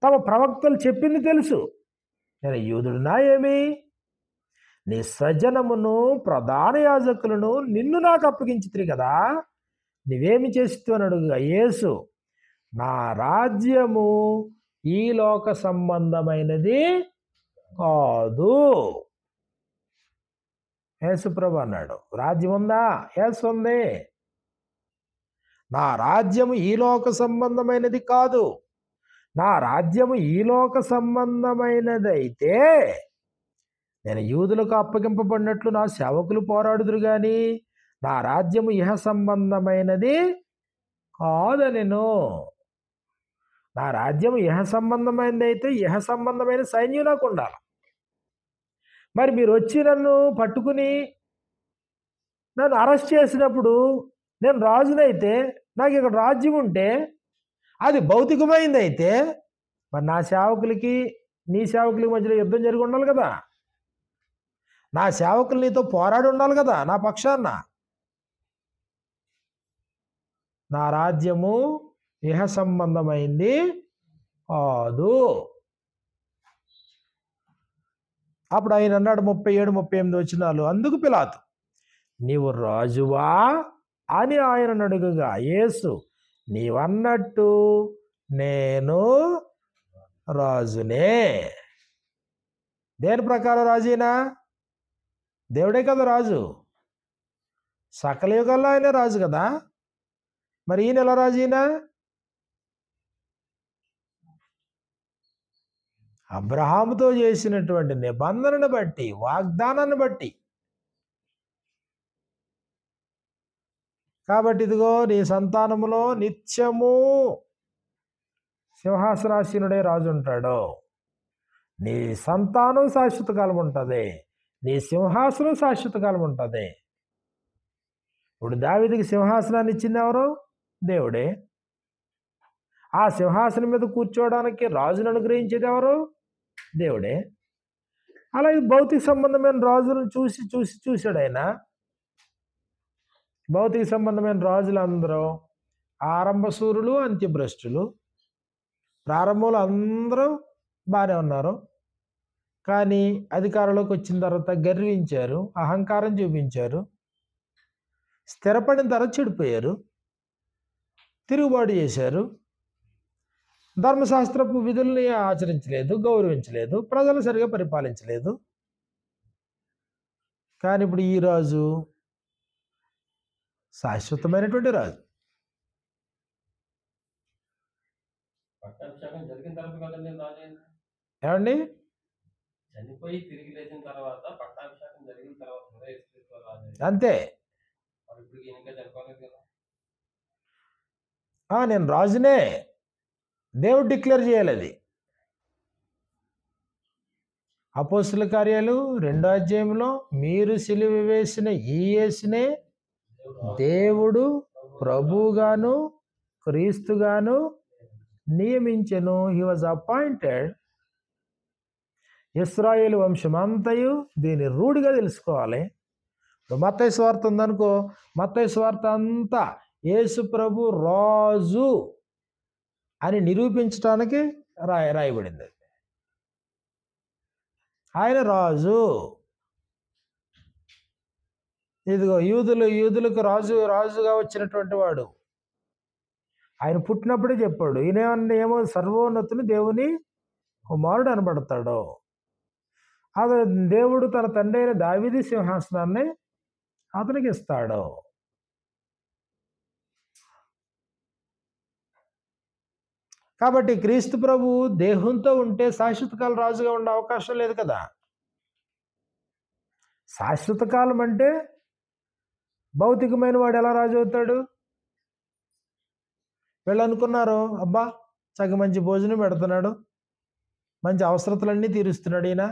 తమ ప్రవక్తలు చెప్పింది తెలుసు. నేను యూదుడినా ఏమి? నీ స్వజనమును ప్రధాన యాజకులను నిన్ను నాకు అప్పగించితిరి కదా, నువ్వేమి చేసితో అని అడుగుగా, యేసు, నా రాజ్యము ఈ లోక సంబంధమైనది కాదు. యేసుప్రభు అన్నాడు, రాజ్యం ఉందా? యేసు ఉంది. నా రాజ్యము ఈ లోక సంబంధమైనది కాదు. నా రాజ్యము ఈ లోక సంబంధమైనది అయితే నేను యూదులకు అప్పగింపబడినట్లు నా సేవకులు పోరాడుదురు గాని నా రాజ్యము ఇహ సంబంధమైనది కాదనెను. నా రాజ్యము ఇహ సంబంధమైనది అయితే ఇహ సంబంధమైన సైన్యం నాకు ఉండాలి. మరి మీరు వచ్చి నన్ను పట్టుకుని నన్ను అరెస్ట్ చేసినప్పుడు నేను రాజునైతే, నాకు ఇక్కడ రాజ్యం ఉంటే, అది భౌతికమైంది అయితే, మరి నా సేవకులకి నీ సేవకులకి మధ్యలో యుద్ధం జరిగి ఉండాలి కదా, నా సేవకులు నీతో పోరాడి ఉండాలి కదా నా పక్షాన. నా రాజ్యము ఇహ సంబంధమైంది కాదు. అప్పుడు ఆయన అన్నాడు 37, 38 వచనాలు, అందుకు పిలాతు, నీవు రాజువా అని ఆయన అడుగుగా, యేసు, నీవన్నట్టు నేను రాజునే. దేని ప్రకారం రాజైనా? దేవుడే కదా రాజు. సకల యుగాల్లో ఆయనే రాజు కదా. మరి ఈయన ఎలా రాజైనా? అబ్రహాముతో చేసినటువంటి నిబంధనను బట్టి, వాగ్దానాన్ని బట్టి. కాబట్టి ఇదిగో నీ సంతానములో నిత్యము సింహాసనాసీనుడే రాజు ఉంటాడు. నీ సంతానం శాశ్వత కాలం ఉంటుంది, నీ సింహాసనం శాశ్వత కాలం ఉంటుంది. ఇప్పుడు దావీదుకి సింహాసనాన్ని ఇచ్చింది ఎవరు? దేవుడే. ఆ సింహాసనం మీద కూర్చోవడానికి రాజును అనుగ్రహించేది ఎవరు? దేవుడే. అలాగే భౌతిక సంబంధమైన రాజులను చూశాడు ఆయన. భౌతిక సంబంధమైన రాజులందరూ ఆరంభ సూరులు, అంత్యభ్రష్టులు. ప్రారంభంలో అందరూ బాగానే ఉన్నారు, కానీ అధికారంలోకి వచ్చిన తర్వాత గర్వించారు, అహంకారం చూపించారు, స్థిరపడిన తర్వాత చెడిపోయారు, తిరుగుబాటు చేశారు, ధర్మశాస్త్రపు విధుల్ని ఆచరించలేదు, గౌరవించలేదు, ప్రజలు సరిగా పరిపాలించలేదు. కానీ ఇప్పుడు ఈ రాజు శాశ్వతమైనటువంటి రాజు. ఏమండి? చనిపోయి తిరిగి లేచిన తర్వాత పట్టాభిషేకం జరిగిన తర్వాత అంతే. నేను రాజునే, దేవుడు డిక్లేర్ చేయాలి అది. అపోస్తుల కార్యాలు 2వ అధ్యాయంలో మీరు సిలువ వేసిన ఈ యేసునే దేవుడు ప్రభువుగాను క్రీస్తుగాను నియమించెను. He was appointed. ఇశ్రాయేలు వంశమంతయు దీని రూఢిగా తెలుసుకోవాలి. మత్తయి సువార్త ఉందనుకో, మత్తయి సువార్త అంతా యేసు ప్రభు రాజు అని నిరూపించడానికి రాయబడింది. ఆయన రాజు. ఇదిగో యూదులకు రాజుగా వచ్చినటువంటి వాడు. ఆయన పుట్టినప్పుడే చెప్పాడు, ఈయన ఏమో సర్వోన్నతుని దేవుని కుమారుడు అనబడతాడు. అది దేవుడు తన తండ్రి అయిన దావీదు సింహాసనాన్ని అతనికి ఇస్తాడు. కాబట్టి క్రీస్తు ప్రభు దేహంతో ఉంటే శాశ్వత కాలం రాజుగా ఉండే అవకాశం లేదు కదా. శాశ్వత కాలం అంటే భౌతికమైన వాడు ఎలా రాజు అవుతాడు? వీళ్ళు అనుకున్నారు, అబ్బా చక్కగా మంచి భోజనం పెడుతున్నాడు, మంచి అవసరతలన్నీ తీరుస్తున్నాడు, ఈయన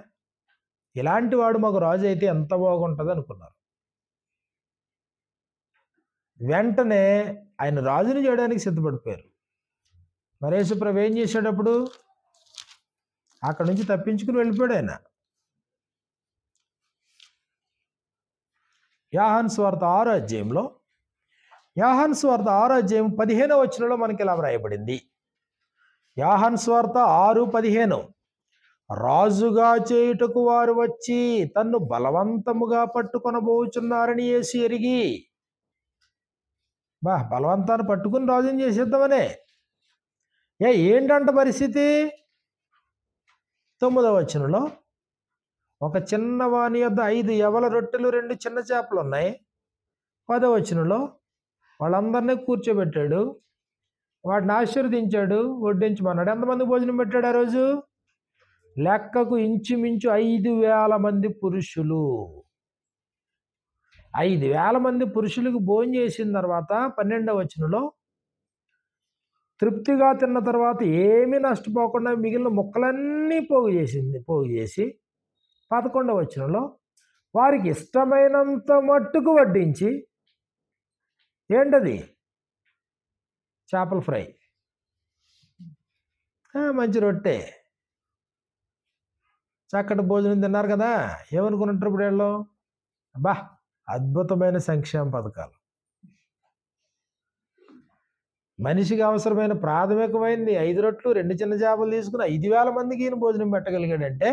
ఇలాంటి వాడు మాకు రాజు అయితే ఎంత బాగుంటుంది అనుకున్నారు. వెంటనే ఆయన రాజుని చేయడానికి సిద్ధపడిపోయారు. మరి యేసుప్రభు ఏం చేసేటప్పుడు అక్కడి నుంచి తప్పించుకుని వెళ్ళిపోయాడు ఆయన. యోహాను సువార్త 6వ అధ్యాయంలో, యోహాను సువార్త 6వ అధ్యాయం 15వ వచనంలో మనకి ఇలా వ్రాయబడింది. యోహాను సువార్త 6:15, రాజుగా చేయుటకు వారు వచ్చి తన్ను బలవంతముగా పట్టుకొనబోచున్నారని యేసు ఎరిగి. బలవంతాన్ని పట్టుకుని రాజుని చేసేద్దామనే. ఏంటంట పరిస్థితి? 9వ వచనంలో, ఒక చిన్నవాని యొద్ద 5 యవల రొట్టెలు 2 చిన్న చేపలు ఉన్నాయి. 10వ వచనంలో, వాళ్ళందరినీ కూర్చోబెట్టాడు, వాటిని ఆశీర్వదించాడు, వడ్డించమన్నాడు. ఎంతమంది భోజనం పెట్టాడు ఆ రోజు? లెక్కకు ఇంచుమించు 5,000 మంది పురుషులు. 5,000 మంది పురుషులకు భోజనం చేసిన తర్వాత 12వ వచనంలో, తృప్తిగా తిన్న తర్వాత ఏమీ నష్టపోకుండా మిగిలిన ముక్కలన్నీ పోగు చేసి 11వ వచనంలో, వారికి ఇష్టమైనంత మట్టుకు వడ్డించి, ఏంటది? చేపల ఫ్రై, మంచి రొట్టె, చక్కటి భోజనం తిన్నారు కదా. ఏమనుకున్నట్టు ఇప్పుడు వీళ్ళు? అబ్బా అద్భుతమైన సంక్షేమ పథకాలు, మనిషికి అవసరమైన ప్రాథమికమైనది 5 రొట్లు 2 చిన్న చేపలు తీసుకుని 5,000 మందికి ఈయన భోజనం పెట్టగలిగాడంటే,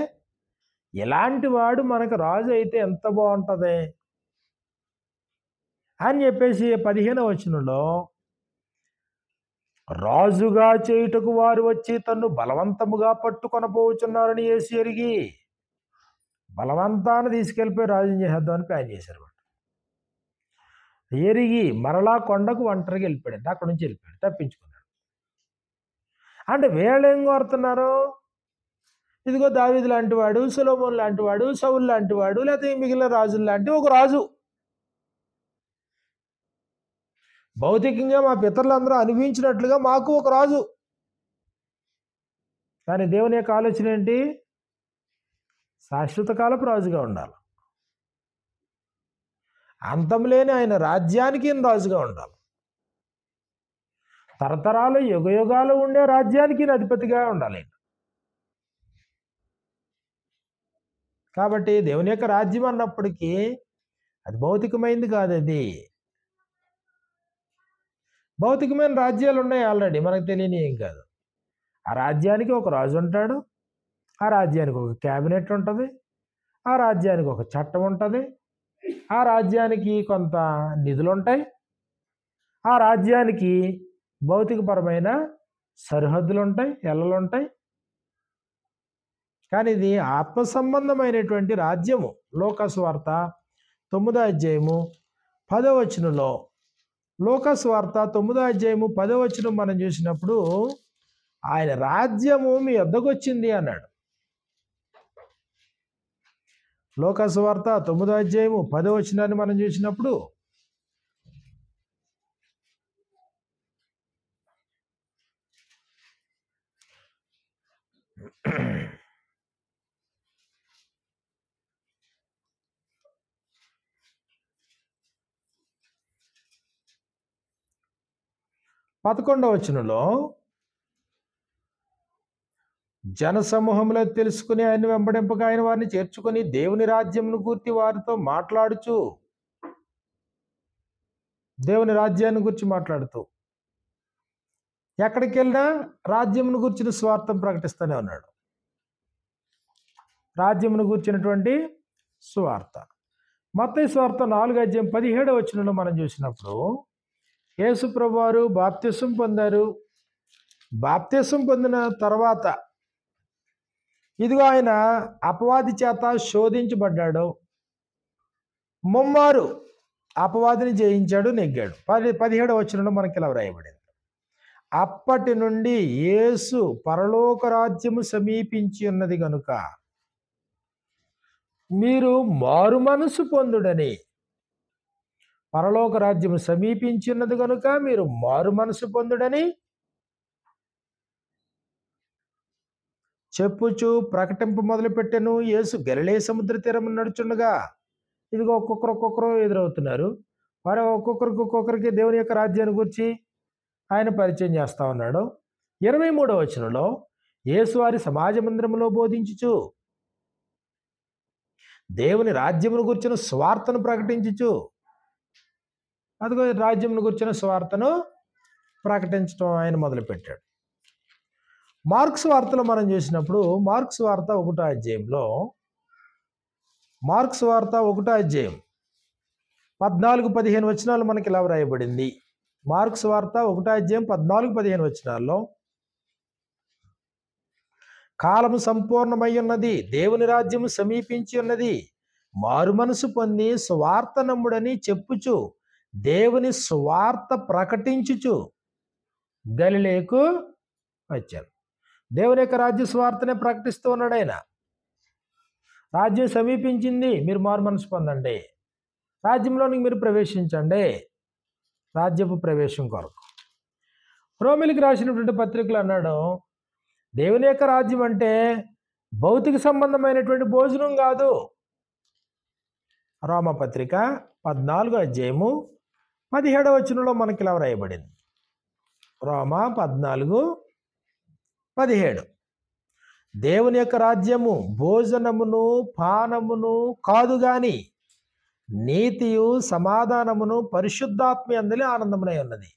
ఇలాంటి వాడు మనకు రాజు అయితే ఎంత బాగుంటుంది అని చెప్పేసి 15వ వచనంలో, రాజుగా చేయుటకు వారు వచ్చి తన్ను బలవంతముగా పట్టుకొనపోవచ్చున్నారని యేసు ఎరిగి. బలవంతాన్ని తీసుకెళ్ళిపోయి రాజుని చేసేద్దామని ప్లాన్ చేశారు. ఎరిగి మరలా కొండకు ఒంటరిగా వెళ్ళిపోయాడు. అక్కడి నుంచి వెళ్ళిపోయాడు, తప్పించుకున్నాడు. అంటే వీళ్ళు ఏం కోరుతున్నారు? ఇదిగో దావీదు లాంటి వాడు, సొలొమోను లాంటి వాడు, సౌలు లాంటి వాడు, లేకపోతే మిగిలిన రాజులు లాంటి ఒక రాజు. భౌతికంగా మా పితరులందరూ అనుభవించినట్లుగా మాకు ఒక రాజు. కానీ దేవుని యొక్క ఆలోచన ఏంటి? శాశ్వత కాలపు రాజుగా ఉండాలి. అంతం లేని ఆయన రాజ్యానికి రాజుగా ఉండాలి. తరతరాలు యుగయుగాలు ఉండే రాజ్యానికి అధిపతిగా ఉండాలి. కాబట్టి దేవుని యొక్క రాజ్యం అన్నప్పటికీ అది భౌతికమైంది కాదు. అది భౌతికమైన రాజ్యాలు ఉన్నాయి ఆల్రెడీ, మనకు తెలియని ఏం కాదు. ఆ రాజ్యానికి ఒక రాజు ఉంటాడు, ఆ రాజ్యానికి ఒక క్యాబినెట్ ఉంటుంది, ఆ రాజ్యానికి ఒక చట్టం ఉంటుంది, ఆ రాజ్యానికి కొంత నిధులు ఉంటాయి, ఆ రాజ్యానికి భౌతికపరమైన సరిహద్దులు ఉంటాయి, ఎల్లలు ఉంటాయి. కానీ ఇది ఆత్మ సంబంధమైనటువంటి రాజ్యము. లూకాసు వార్త 9వ అధ్యాయము 10వ వచనంలో, లూకాసు వార్త 9వ అధ్యాయము 10వ వచనం మనం చూసినప్పుడు, ఆయన రాజ్యము మీ వద్దకు వచ్చింది అన్నాడు. లూకాసు వార్త 9వ అధ్యాయము 10వ వచనాన్ని మనం చూసినప్పుడు, 11వ వచనంలో జనసమూహంలో తెలుసుకుని ఆయన వెంబడింపగా ఆయన వారిని చేర్చుకొని దేవుని రాజ్యంను గూర్చి వారితో మాట్లాడుచు, దేవుని రాజ్యాన్ని గురించి మాట్లాడుతూ ఎక్కడికి వెళ్ళినా రాజ్యమును గూర్చిన స్వార్థం ప్రకటిస్తూనే ఉన్నాడు. రాజ్యమును గూర్చినటువంటి సువార్త. మత్తయి సువార్త 4:17 వచనంలో మనం చూసినప్పుడు యేసు ప్రభువారు బాప్తిసం పొందారు. బాప్తిసం పొందిన తర్వాత ఇదిగో ఆయన అపవాది చేత శోధించబడ్డాడు. ముమ్మారు అపవాదిని జయించాడు, నెగ్గాడు. 17వ వచనంలో మనకి ఇలా వ్రాయబడింది. అప్పటి నుండి యేసు పరలోక రాజ్యము సమీపించి ఉన్నది గనుక మీరు మారు మనసు పొందుడని, పరలోక రాజ్యము సమీపించి ఉన్నది కనుక మీరు మారు మనసు పొందుడని చెప్పుచు ప్రకటింపు మొదలుపెట్టెను. యేసు గలిలే సముద్ర తీరం నడుచుండగా ఇదిగో ఒక్కొక్కరు ఎదురవుతున్నారు. వారు ఒక్కొక్కరికి దేవుని యొక్క రాజ్యాన్ని గురించి ఆయన పరిచయం చేస్తా ఉన్నాడు. 23వ వచనంలో యేసు వారి సమాజ మందిరంలో బోధించుచు దేవుని రాజ్యమును గురించిన స్వార్థను ప్రకటించుచు, అదిగో రాజ్యమును గురించిన స్వార్థను ప్రకటించడం ఆయన మొదలుపెట్టాడు. మార్క్స్ వార్తలో మనం చూసినప్పుడు మార్క్స్ వార్త 1వ అధ్యాయంలో, మార్క్స్ వార్త 1వ అధ్యాయం 14-15 వచనాలు మనకి ఇలా వ్రాయబడింది. మార్క్స్ వార్త 1వ అధ్యాయం 14-15 వచనాల్లో కాలము సంపూర్ణమై ఉన్నది, దేవుని రాజ్యము సమీపించి ఉన్నది, మారు మనసు పొంది స్వార్థ నమ్ముడని చెప్పుచు దేవుని స్వార్థ ప్రకటించుచు గలిలేకు వచ్చాను. దేవుని యొక్క రాజ్య స్వార్థనే ప్రకటిస్తూ ఉన్నాడు ఆయన. రాజ్యం సమీపించింది, మీరు మారు మనసు పొందండి, రాజ్యంలోనికి మీరు ప్రవేశించండి, రాజ్యపు ప్రవేశం కొరకు. రోమిలికి రాసినటువంటి పత్రికలు అన్నాడు, దేవుని యొక్క రాజ్యం అంటే భౌతిక సంబంధమైనటువంటి భోజనం కాదు. రోమపత్రిక 14వ అధ్యాయము 17వ వచనంలో మనకి ఇలా వ్రాయబడింది. రోమ 14:17 దేవుని యొక్క రాజ్యము భోజనమును పానమును కాదు గాని నీతియు సమాధానమును పరిశుద్ధాత్మ యందలి ఆనందమునై ఉన్నది.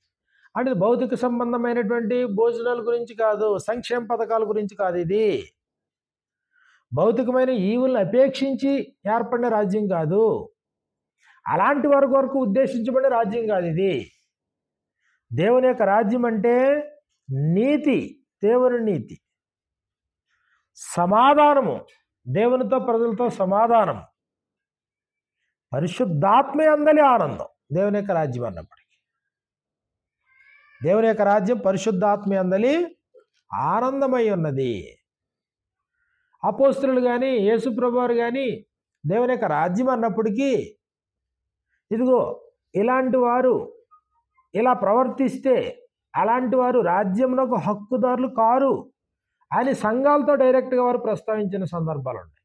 అంటే భౌతిక సంబంధమైనటువంటి భోజనాల గురించి కాదు, సంక్షేమ పథకాల గురించి కాదు. ఇది భౌతికమైన ఈవులను అపేక్షించి ఏర్పడిన రాజ్యం కాదు. అలాంటి వారి కొరకు ఉద్దేశించబడిన రాజ్యం కాదు ఇది. దేవుని యొక్క రాజ్యం అంటే నీతి, దేవుని నీతి, సమాధానము, దేవునితో ప్రజలతో సమాధానం, పరిశుద్ధాత్మ యందలి ఆనందం. దేవుని యొక్క రాజ్యం అన్నప్పటికీ దేవుని యొక్క రాజ్యం పరిశుద్ధాత్మ యందలి ఆనందమై ఉన్నది. అపోస్తలులు కానీ యేసు ప్రభువారు కానీ దేవుని యొక్క రాజ్యం అన్నప్పటికీ ఇదిగో ఇలాంటి వారు ఇలా ప్రవర్తిస్తే అలాంటి వారు రాజ్యమునకు హక్కుదారులు కారు అని సంఘాలతో డైరెక్ట్గా వారు ప్రస్తావించిన సందర్భాలు ఉన్నాయి.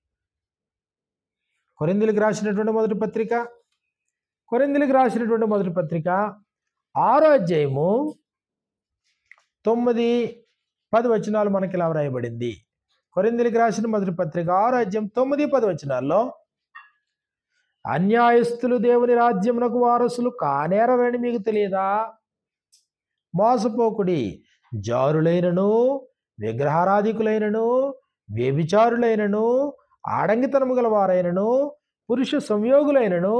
కొరింథీయులకు రాసినటువంటి మొదటి పత్రిక 6వ అధ్యాయము 9-10 వచనాలు మనకి ఇలా వ్రాయబడింది. కొరింథీయులకు రాసిన మొదటి పత్రిక 6వ అధ్యాయం 9-10 వచనాల్లో అన్యాయస్తులు దేవుని రాజ్యమునకు వారసులు కానేరవని మీకు తెలియదా? మోసపోకుడి, జారులైనను విగ్రహారాధికులైనను వ్యభిచారులైనను ఆడంగితనము గల వారైనను పురుష సంయోగులైనను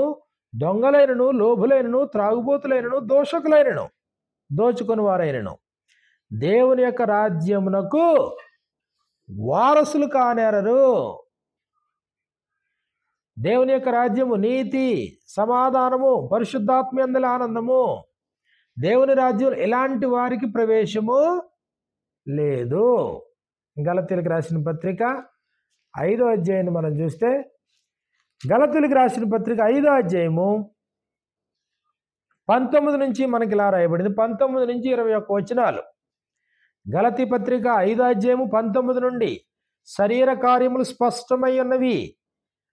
దొంగలైనను లోభులైనను త్రాగుబోతులైనను దోషకులైనను దోచుకొని వారైనను దేవుని యొక్క రాజ్యమునకు వారసులు కానేరరు. దేవుని యొక్క రాజ్యము నీతి, సమాధానము, పరిశుద్ధాత్మ యందలి ఆనందము. దేవుని రాజ్యం ఎలాంటి వారికి ప్రవేశము లేదు. గలతీయులకు రాసిన పత్రిక 5వ అధ్యాయాన్ని మనం చూస్తే గలతీయులకు రాసిన పత్రిక 5వ అధ్యాయము 19 నుంచి మనకి ఇలా రాయబడింది. 19 నుంచి 21 వచనాలు. గలతీ పత్రిక 5వ అధ్యాయము 19 నుండి శరీర కార్యములు స్పష్టమై ఉన్నవి.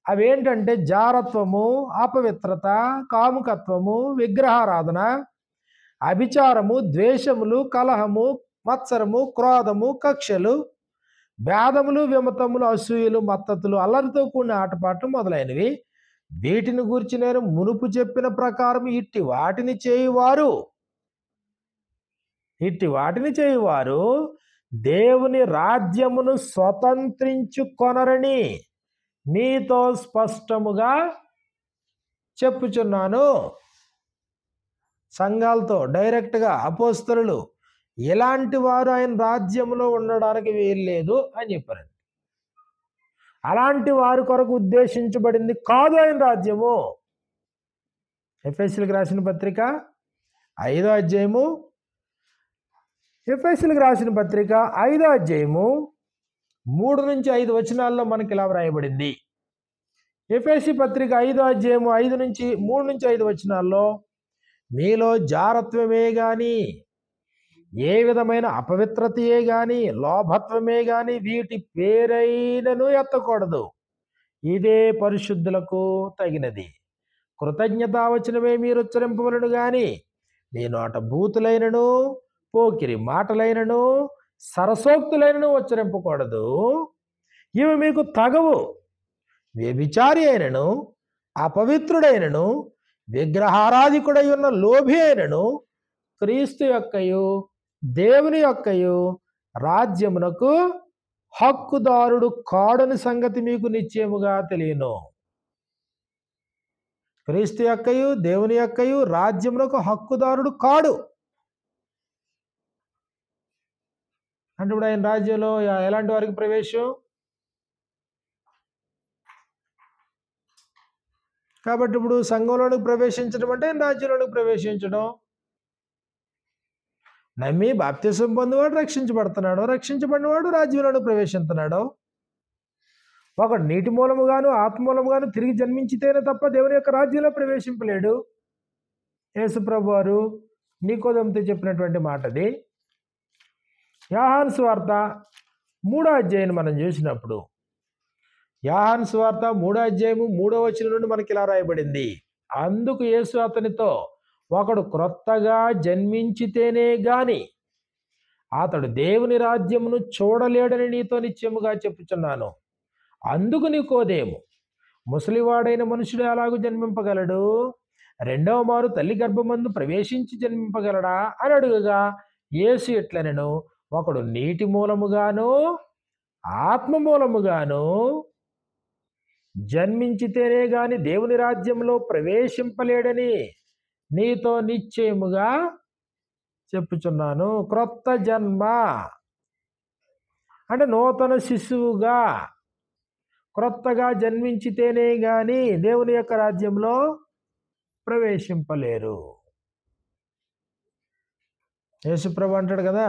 అవేంటంటే జారత్వము, అపవిత్రత, కాముకత్వము, విగ్రహారాధన, అభిచారము, ద్వేషములు, కలహము, మత్సరము, క్రోధము, కక్షలు, భేదములు, విమతములు, అసూయలు, మత్తతులు, అల్లరితో కూడిన ఆటపాటలు మొదలైనవి. వీటిని గూర్చి నేను మునుపు చెప్పిన ప్రకారం ఇట్టి వాటిని చేయువారు దేవుని రాజ్యమును స్వతంత్రించుకొనరని మీతో స్పష్టముగా చెప్పుచున్నాను. సంఘాలతో డైరెక్ట్గా అపోస్తలులు ఇలాంటి వారు ఆయన రాజ్యంలో ఉండడానికి వీల్లేదు అని చెప్పారు. అలాంటి వారి కొరకు ఉద్దేశించబడింది కాదు ఆయన రాజ్యము. ఎఫెసీయులకు రాసిన పత్రిక 5వ అధ్యాయము, ఎఫెసీయులకు రాసిన పత్రిక 5వ అధ్యాయము 3 నుంచి 5 వచనాల్లో మనకి ఇలా వ్రాయబడింది. ఎఫెసీ పత్రిక 5వ అధ్యాయము 5 నుంచి 3 నుంచి 5 వచనాల్లో మీలో జారత్వమే గాని, ఏ విధమైన అపవిత్రతయే గాని, లోభత్వమే గాని వీటి పేరైనను ఎత్తకూడదు. ఇదే పరిశుద్ధులకు తగినది. కృతజ్ఞతావచనమే మీరు ఉచ్చరింపవలను గాని మీ నోట బూతులైనను, పోకిరి మాటలైనను, సరసోక్తులైనను ఉచ్చరింపకూడదు. ఇవి మీకు తగవు. వ్యభిచారి అయినను, అపవిత్రుడైనను, విగ్రహారాధికుడై ఉన్న లోభి అయినను క్రీస్తు యొక్కయు దేవుని యొక్కయు రాజ్యమునకు హక్కుదారుడు కాడని సంగతి మీకు నిశ్చయముగా తెలియను. క్రీస్తు యొక్కయు దేవుని యొక్కయు రాజ్యమునకు హక్కుదారుడు కాడు. అంటే ఇప్పుడు ఆయన రాజ్యంలో ఎలాంటి వారికి ప్రవేశం? కాబట్టి ఇప్పుడు సంఘంలోనికి ప్రవేశించడం అంటే ఆయన రాజ్యంలోనికి ప్రవేశించడం. నమ్మి బాప్తిసం పొందినవాడు రక్షించబడుతున్నాడు, రక్షించబడినవాడు రాజ్యంలోనికి ప్రవేశిస్తున్నాడు. ఒకడు నీటి మూలముగాను ఆత్మూలముగాను తిరిగి జన్మించితేనే తప్ప దేవుని యొక్క రాజ్యంలో ప్రవేశింపలేడు. యేసు ప్రభు వారు నికోదేముతో చెప్పినటువంటి మాట అది. యోహాను సువార్త 3వ అధ్యాయాన్ని మనం చూసినప్పుడు, యోహాను సువార్త 3వ అధ్యాయము 3వ వచనం నుండి మనకి ఇలా రాయబడింది. అందుకు యేసు అతనితో, ఒకడు క్రొత్తగా జన్మించితేనే గాని అతడు దేవుని రాజ్యమును చూడలేడని నీతో నిశ్చయముగా చెప్పుచున్నాను. అందుకు నికోదేము, ముసలివాడైన మనుషుడు ఎలాగూ జన్మింపగలడు? రెండవ మారు తల్లి గర్భమందు ప్రవేశించి జన్మింపగలడా అని అడుగగా యేసు ఇట్లనెను, ఒకడు నీటి మూలముగాను ఆత్మ మూలముగాను జన్మించితేనే గాని దేవుని రాజ్యంలో ప్రవేశింపలేడని నీతో నిశ్చయముగా చెప్పుచున్నాను. క్రొత్త జన్మ అంటే నూతన శిశువుగా క్రొత్తగా జన్మించితేనే గాని దేవుని యొక్క రాజ్యంలో ప్రవేశింపలేరు. యేసుప్రభు అంటాడు కదా,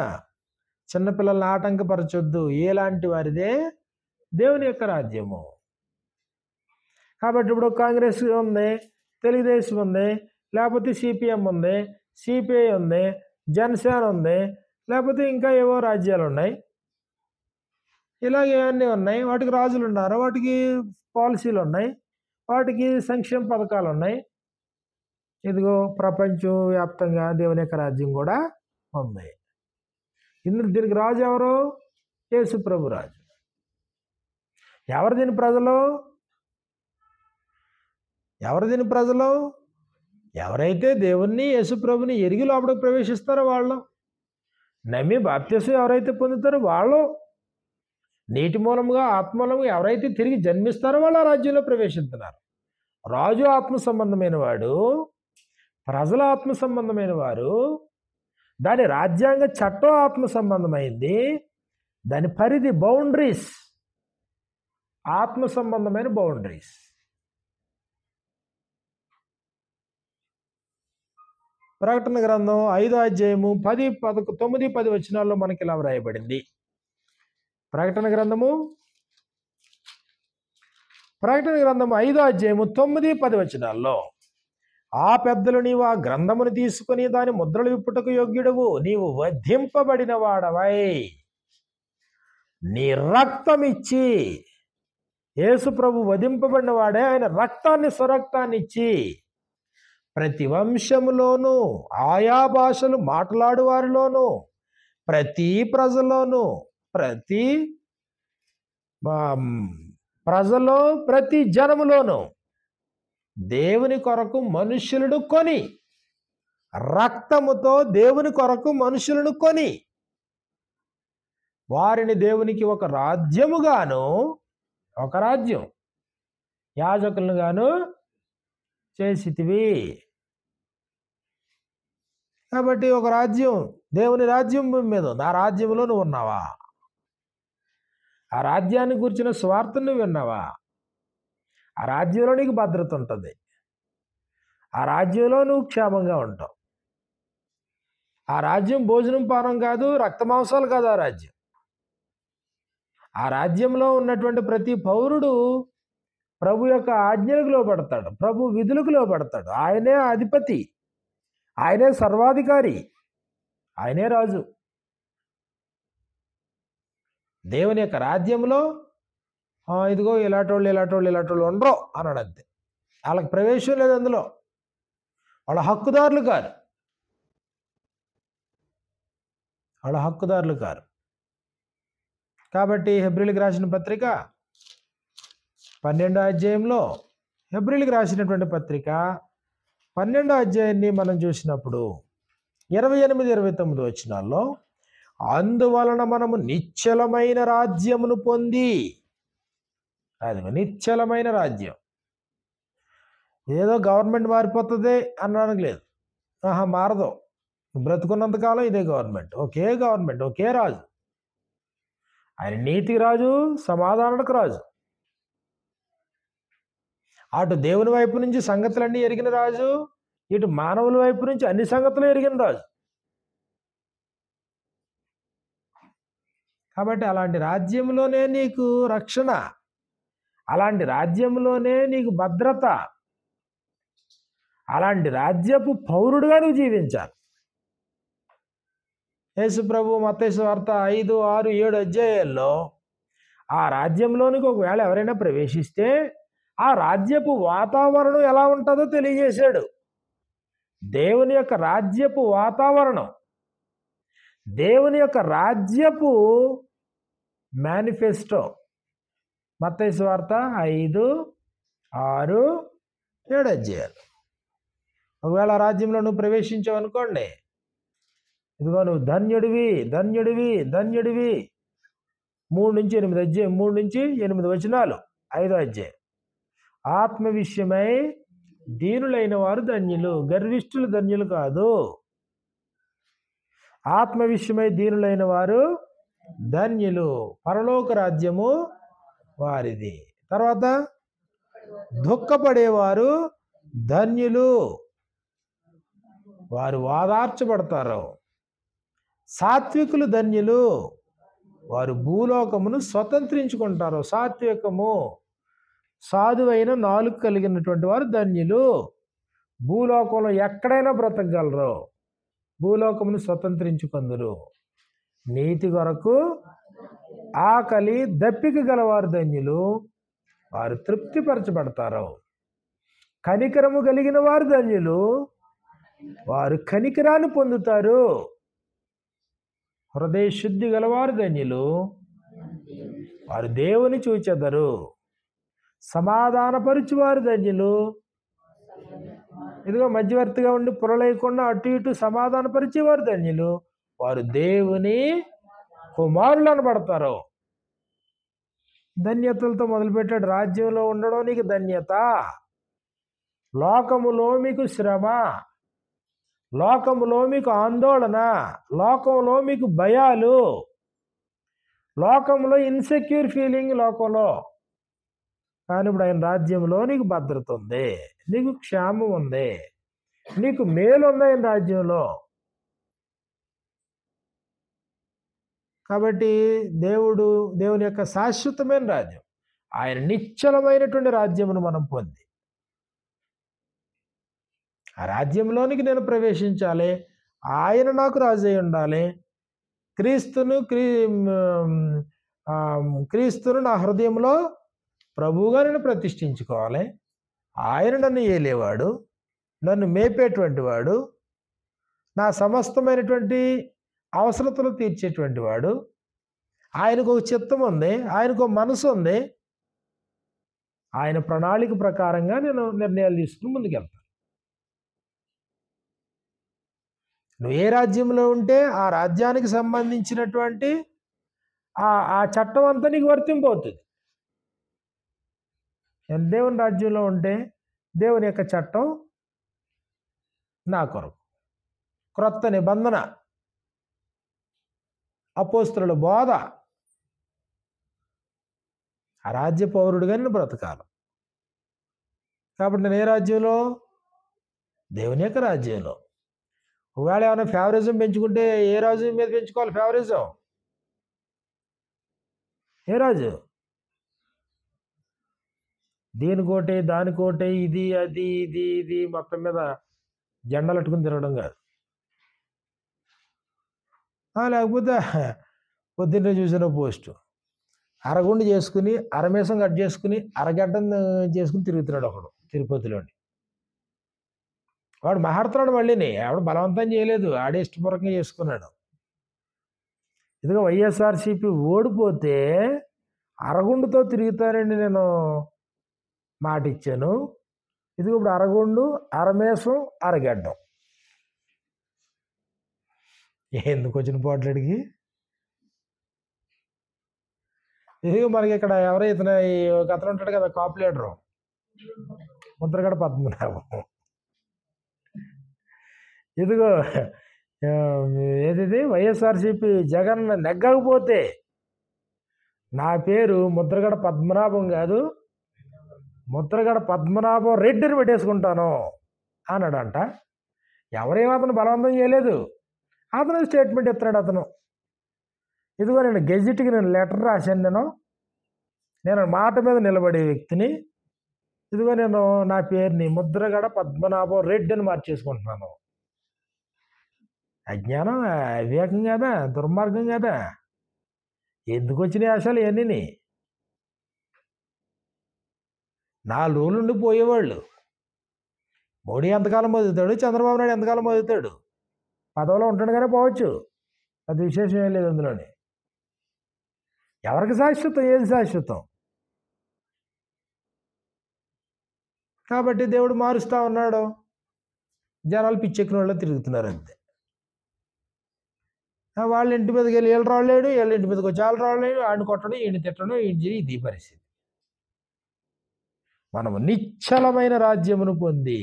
చిన్నపిల్లల్ని ఆటంకపరచొద్దు, ఎలాంటి వారిదే దేవుని యొక్క రాజ్యము. కాబట్టి ఇప్పుడు కాంగ్రెస్ ఉంది, తెలుగుదేశం ఉంది, లేకపోతే సిపిఎం ఉంది, సిపిఐ ఉంది, జనసేన ఉంది, లేకపోతే ఇంకా ఏవో రాజ్యాలు ఉన్నాయి. ఇలాగే అన్నీ ఉన్నాయి. వాటికి రాజులు ఉన్నారు, వాటికి పాలసీలు ఉన్నాయి, వాటికి సంక్షేమ పథకాలు ఉన్నాయి. ఇదిగో ప్రపంచవ్యాప్తంగా దేవుని యొక్క రాజ్యం కూడా ఉంది. దీనికి రాజు ఎవరు? యేసు ప్రభు రాజు. ఎవరు దీని ప్రజలు? ఎవరైతే దేవుణ్ణి యేసు ప్రభుని ఎరిగి లోపలికి ప్రవేశిస్తారో వాళ్ళు, నమ్మి బాప్తిసం ఎవరైతే పొందుతారో వాళ్ళు, నీటి మూలముగా ఆత్మూలముగా ఎవరైతే తిరిగి జన్మిస్తారో వాళ్ళు ఆ రాజ్యంలో ప్రవేశిస్తున్నారు. రాజు ఆత్మ సంబంధమైన వాడు, ప్రజల ఆత్మ సంబంధమైన వారు, దాని రాజ్యాంగ చట్టం ఆత్మ సంబంధమైంది, దాని పరిధి బౌండరీస్ ఆత్మ సంబంధమైన బౌండరీస్. ప్రకటన గ్రంథం 5వ అధ్యాయము 10, 9, 10 వచనాల్లో మనకి ఇలా వ్రాయబడింది. ప్రకటన గ్రంథము 5వ అధ్యాయము 9, 10 వచనాల్లో, ఆ పెద్దలు నీవు ఆ గ్రంథమును తీసుకుని దాని ముద్రలు విప్పుటకు యోగ్యుడవు, నీవు వధింపబడిన వాడవై నీ రక్తమిచ్చి, యేసు ప్రభు వధింపబడిన వాడే, ఆయన రక్తాన్ని స్వరక్తాన్ని ఇచ్చి ప్రతి వంశములోను, ఆయా భాషలు మాట్లాడు వారిలోను, ప్రతి ప్రజలోను, ప్రతి ప్రజలో, ప్రతి జనములోను దేవుని కొరకు మనుషులను కొని, రక్తముతో దేవుని కొరకు మనుషులను కొని వారిని దేవునికి ఒక రాజ్యముగాను, ఒక రాజ్యం యాజకులను గాను చేసితివి. కాబట్టి ఒక రాజ్యం, దేవుని రాజ్యం భూమి మీద ఉంది. ఆ రాజ్యంలో నువ్వు ఉన్నావా? ఆ రాజ్యాన్ని గురించిన స్వార్థను నువ్వు విన్నావా? ఆ రాజ్యంలో నీకు భద్రత ఉంటుంది. ఆ రాజ్యంలో నువ్వు క్షేమంగా ఉంటావు. ఆ రాజ్యం భోజనం పానం కాదు, రక్తమాంసాలు కాదు. ఆ రాజ్యం, ఆ రాజ్యంలో ఉన్నటువంటి ప్రతి పౌరుడు ప్రభు యొక్క ఆజ్ఞలకు లోబడతాడు, ప్రభు విధులకు లోబడతాడు. ఆయనే అధిపతి, ఆయనే సర్వాధికారి, ఆయనే రాజు. దేవుని యొక్క రాజ్యంలో ఇదిగో ఇలాంటోళ్ళు ఉండరు అన్నాడు. అంతే. వాళ్ళకి ప్రవేశం లేదు అందులో. వాళ్ళ హక్కుదారులు కారు, వాళ్ళ హక్కుదారులు కారు. కాబట్టి హెబ్రీయులకు రాసిన పత్రిక 12వ అధ్యాయంలో, హెబ్రీయులకు రాసినటువంటి పత్రిక 12వ అధ్యాయాన్ని మనం చూసినప్పుడు 28, 29 వచనాల్లో, అందువలన మనము నిశ్చలమైన రాజ్యమును పొంది, అది నిశ్చలమైన రాజ్యం. ఏదో గవర్నమెంట్ మారిపోతుంది అనడానికి లేదు. మారదు. బ్రతుకున్నంతకాలం ఇదే గవర్నమెంట్, ఒకే గవర్నమెంట్, ఒకే రాజు. ఆయన నీతికి రాజు, సమాధానానికి రాజు. అటు దేవుని వైపు నుంచి సంగతులన్నీ ఎరిగిన రాజు, ఇటు మానవుల వైపు నుంచి అన్ని సంగతులు ఎరిగిన రాజు. కాబట్టి అలాంటి రాజ్యంలోనే నీకు రక్షణ, అలాంటి రాజ్యంలోనే నీకు భద్రత, అలాంటి రాజ్యపు పౌరుడుగా నువ్వు జీవించాలి. యేసు ప్రభు మత్తయి సువార్త 5, 6, 7 అధ్యాయాల్లో ఆ రాజ్యంలోనికి ఒకవేళ ఎవరైనా ప్రవేశిస్తే ఆ రాజ్యపు వాతావరణం ఎలా ఉంటుందో తెలియజేశాడు. దేవుని యొక్క రాజ్యపు వాతావరణం, దేవుని యొక్క రాజ్యపు మేనిఫెస్టో. మత్తయి సువార్త 5, 6, 7 అధ్యాయాలు. ఒకవేళ రాజ్యంలో నువ్వు ప్రవేశించావు అనుకోండి, ఇదిగో నువ్వు ధన్యుడివి, ధన్యుడివి, ధన్యుడివి. 3 నుంచి 8 అధ్యాయం, 3 నుంచి 8 వచనాలు 5వ అధ్యాయం. ఆత్మ విషయమై దీనులైన వారు ధన్యులు, గర్విష్ఠులు ధన్యులు కాదు. ఆత్మ విషయమై దీనులైన వారు ధన్యులు, పరలోక రాజ్యము వారిది. తర్వాత దుఃఖపడేవారు ధన్యులు, వారు వాదార్చబడతారు. సాత్వికులు ధన్యులు, వారు భూలోకమును స్వతంత్రించుకుంటారు. సాత్వికము, సాధువైన నాలుగు కలిగినటువంటి వారు ధన్యులు. భూలోకంలో ఎక్కడైనా బ్రతకగలరు, భూలోకమును స్వతంత్రించుకుందరు. నీతి కొరకు ఆకలి దప్పిక గలవారు ధన్యులు, వారు తృప్తిపరచబడతారు. కనికరము కలిగిన వారు ధన్యులు, వారు కనికరాన్ని పొందుతారు. హృదయ శుద్ధి గలవారు ధన్యులు, వారు దేవుని చూచెదరు. సమాధానపరుచువారు ధన్యులు, ఇదిగో మధ్యవర్తిగా ఉండి పొరలేయకుండా అటు ఇటు సమాధానపరిచేవారు ధన్యులు, వారు దేవుని కుమారులు అనబడతారు. ధన్యతలతో మొదలుపెట్టాడు. రాజ్యంలో ఉండడం నీకు ధన్యత. లోకములో మీకు శ్రమ, లోకములో మీకు ఆందోళన, లోకంలో మీకు భయాలు, లోకంలో ఇన్సెక్యూర్ ఫీలింగ్ లోకంలో. కానీ ఇప్పుడు ఆయన రాజ్యంలో నీకు భద్రత ఉంది, నీకు క్షేమం ఉంది, నీకు మేలు ఉంది ఆయన రాజ్యంలో. కాబట్టి దేవుని యొక్క శాశ్వతమైన రాజ్యం, ఆయన నిశ్చలమైనటువంటి రాజ్యమును మనం పొంది ఆ రాజ్యంలోనికి నేను ప్రవేశించాలి. ఆయన నాకు రాజు అయి ఉండాలి. క్రీస్తును నా హృదయంలో ప్రభువుగా నేను ప్రతిష్ఠించుకోవాలి. ఆయన నన్ను ఏలేవాడు, నన్ను మేపేటువంటి వాడు, నా సమస్తమైనటువంటి అవసరతలు తీర్చేటువంటి వాడు. ఆయనకు ఒక చిత్తం ఉంది, ఆయనకు ఒక మనసు ఉంది. ఆయన ప్రణాళిక ప్రకారంగా నేను నిర్ణయాలు తీసుకుని ముందుకెళ్తాను. నువ్వు ఏ రాజ్యంలో ఉంటే ఆ రాజ్యానికి సంబంధించినటువంటి ఆ చట్టం అంతా నీకు వర్తింపవుతుంది. నేను దేవుని రాజ్యంలో ఉంటే దేవుని యొక్క చట్టం నా కొరకు. క్రొత్త నిబంధన, అపోస్తలుల బోధ, ఆ రాజ్య పౌరుడిగా నేను బ్రతకాలి. కాబట్టి నేను ఏ రాజ్యంలో? దేవుని యొక్క రాజ్యంలో. ఒకవేళ ఏమైనా ఫేవరిజం పెంచుకుంటే ఏ రాజు మీద పెంచుకోవాలి ఫేవరిజం? ఏ రాజు? దేనికోటే దానికోటే, ఇది అది ఇది ఇది మొత్తం మీద జెండాలు అట్టుకుని తిరగడం కాదు. లేకపోతే పొద్దున్నే చూసిన పోస్టు అరగుండు చేసుకుని, అరమేసం కట్ చేసుకుని, అరగడ్డం చేసుకుని తిరుగుతున్నాడు ఒకడు తిరుపతిలోని. వాడు మహాడుతున్నాడు. మళ్ళీని ఆవిడ బలవంతం చేయలేదు, ఆడే ఇష్టపూర్వకంగా చేసుకున్నాడు. ఇదిగో వైఎస్ఆర్సీపీ ఓడిపోతే అరగుండుతో తిరుగుతానండి నేను మాట ఇచ్చాను. ఇదిగో ఇప్పుడు అరగుండు, అరమేసం, అరగడ్డం. ఎందుకు వచ్చిన పోట్లాడికి? ఇదిగో మనకి ఇక్కడ ఎవరో ఇతను ఒక అతను ఉంటాడు కదా, కాపు లీడరు, ముద్రగడ పద్మనాభం. ఇదిగో ఏది వైఎస్ఆర్సీపీ జగన్ నెగ్గకపోతే నా పేరు ముద్రగడ పద్మనాభం కాదు, ముద్రగడ పద్మనాభం రెడ్డిని పెట్టేసుకుంటాను అన్నాడంట. ఎవరేమో అతను బలవంతం చేయలేదు, అతను స్టేట్మెంట్ ఇస్తున్నాడు. అతను ఇదిగో నేను గెజిట్కి నేను లెటర్ రాశాను, నేను మాట మీద నిలబడే వ్యక్తిని, ఇదిగో నేను నా పేరుని ముద్రగడ పద్మనాభం రెడ్డి అని మార్చేసుకుంటున్నాను. అజ్ఞానం, అవివేకం కదా, దుర్మార్గం కదా. ఎందుకు వచ్చినాయి ఆశలు ఇవన్నీ? 4 రోజులు ఉండి పోయేవాళ్ళు. మోడీ ఎంతకాలం మోదుతాడు, చంద్రబాబు నాయుడు ఎంతకాలం మోదుతాడు, పదవిలో ఉంటాడు కానీ పోవచ్చు, అది విశేషం ఏం లేదు అందులోని. ఎవరికి శాశ్వతం? ఏది శాశ్వతం? కాబట్టి దేవుడు మారుస్తూ ఉన్నాడు. జనాలు పిచ్చెక్కిన వాళ్ళు తిరుగుతున్నారు అంతే. వాళ్ళ ఇంటి మీదకి వెళ్ళి వీళ్ళు రాలేడు, వీళ్ళ ఇంటి మీదకి వచ్చి వాళ్ళు రాలేడు, ఆడిని కొట్టడం, ఈయన తిట్టడం, ఇది పరిస్థితి. మనము నిశ్చలమైన రాజ్యమును పొంది,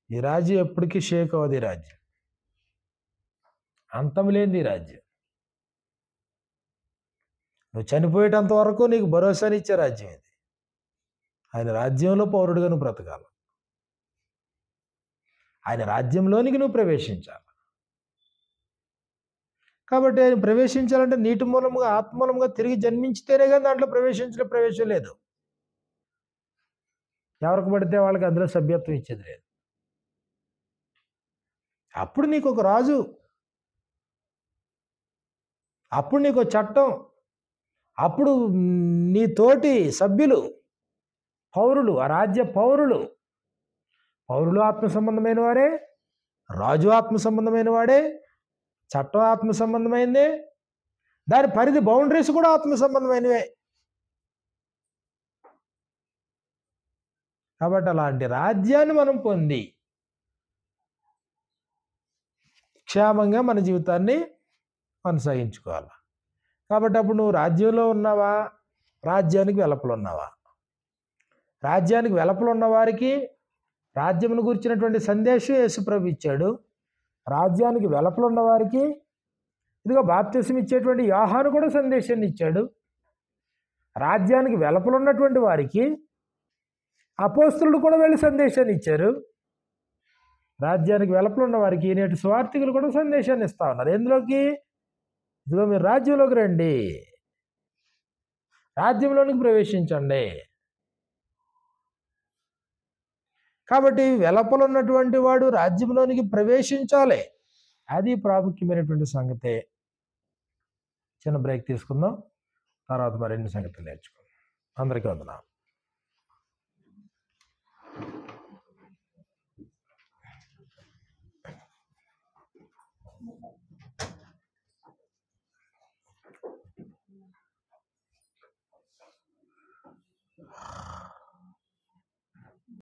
ఈ రాజ్యం ఎప్పటికీ షేక్ అవ్వదు. ఈ రాజ్యం అంతం లేనిది. ఈ రాజ్యం నువ్వు చనిపోయేటంత వరకు నీకు భరోసానిచ్చే రాజ్యం ఇది. ఆయన రాజ్యంలో పౌరుడిగా నువ్వు బ్రతకాలి. ఆయన రాజ్యంలోనికి నువ్వు ప్రవేశించాలి. కాబట్టి ఆయన ప్రవేశించాలంటే నీటి మూలముగా, ఆత్మూలముగా తిరిగి జన్మించితేనే కానీ దాంట్లో ప్రవేశం లేదు. ఎవరికి పడితే వాళ్ళకి అందులో సభ్యత్వం ఇచ్చేది లేదు. అప్పుడు నీకు ఒక రాజు, అప్పుడు నీకు చట్టం, అప్పుడు నీ తోటి సభ్యులు, పౌరులు, ఆ రాజ్య పౌరులు ఆత్మ సంబంధమైన వారే, రాజు ఆత్మ సంబంధమైన వాడే, చట్టం ఆత్మ సంబంధమైనదే, దాని పరిధి బౌండరీస్ కూడా ఆత్మ సంబంధమైనవే. కాబట్టి అలాంటి రాజ్యాన్ని మనం పొంది క్షేమంగా మన జీవితాన్ని కొనసాగించుకోవాలి. కాబట్టి అప్పుడు నువ్వు రాజ్యంలో ఉన్నావా, రాజ్యానికి వెలుపల ఉన్నావా? రాజ్యానికి వెలుపల ఉన్న వారికి రాజ్యమును గురించినటువంటి సందేశం యేసుప్రభు ఇచ్చాడు. రాజ్యానికి వెలుపల ఉన్న వారికి ఇదిగో బాప్తిసం ఇచ్చేటువంటి యోహాను కూడా సందేశాన్ని ఇచ్చాడు. రాజ్యానికి వెలుపల ఉన్నటువంటి వారికి అపోస్తలుడు కూడా వెళ్ళి సందేశాన్ని ఇచ్చారు. రాజ్యానికి వెలుపల ఉన్న వారికి నేటి స్వార్థికులు కూడా సందేశాన్ని ఇస్తా ఉన్నారు. ఎందులోకి? ఇదిగో మీరు రాజ్యంలోకి రండి, రాజ్యంలోనికి ప్రవేశించండి. కాబట్టి వెలుపల ఉన్నటువంటి వాడు రాజ్యంలోనికి ప్రవేశించాలి. అది ప్రాముఖ్యమైనటువంటి సంగతే. చిన్న బ్రేక్ తీసుకుందాం, తర్వాత మరిన్ని సంగతులు నేర్చుకుందాం. అందరికీ వందనాలు.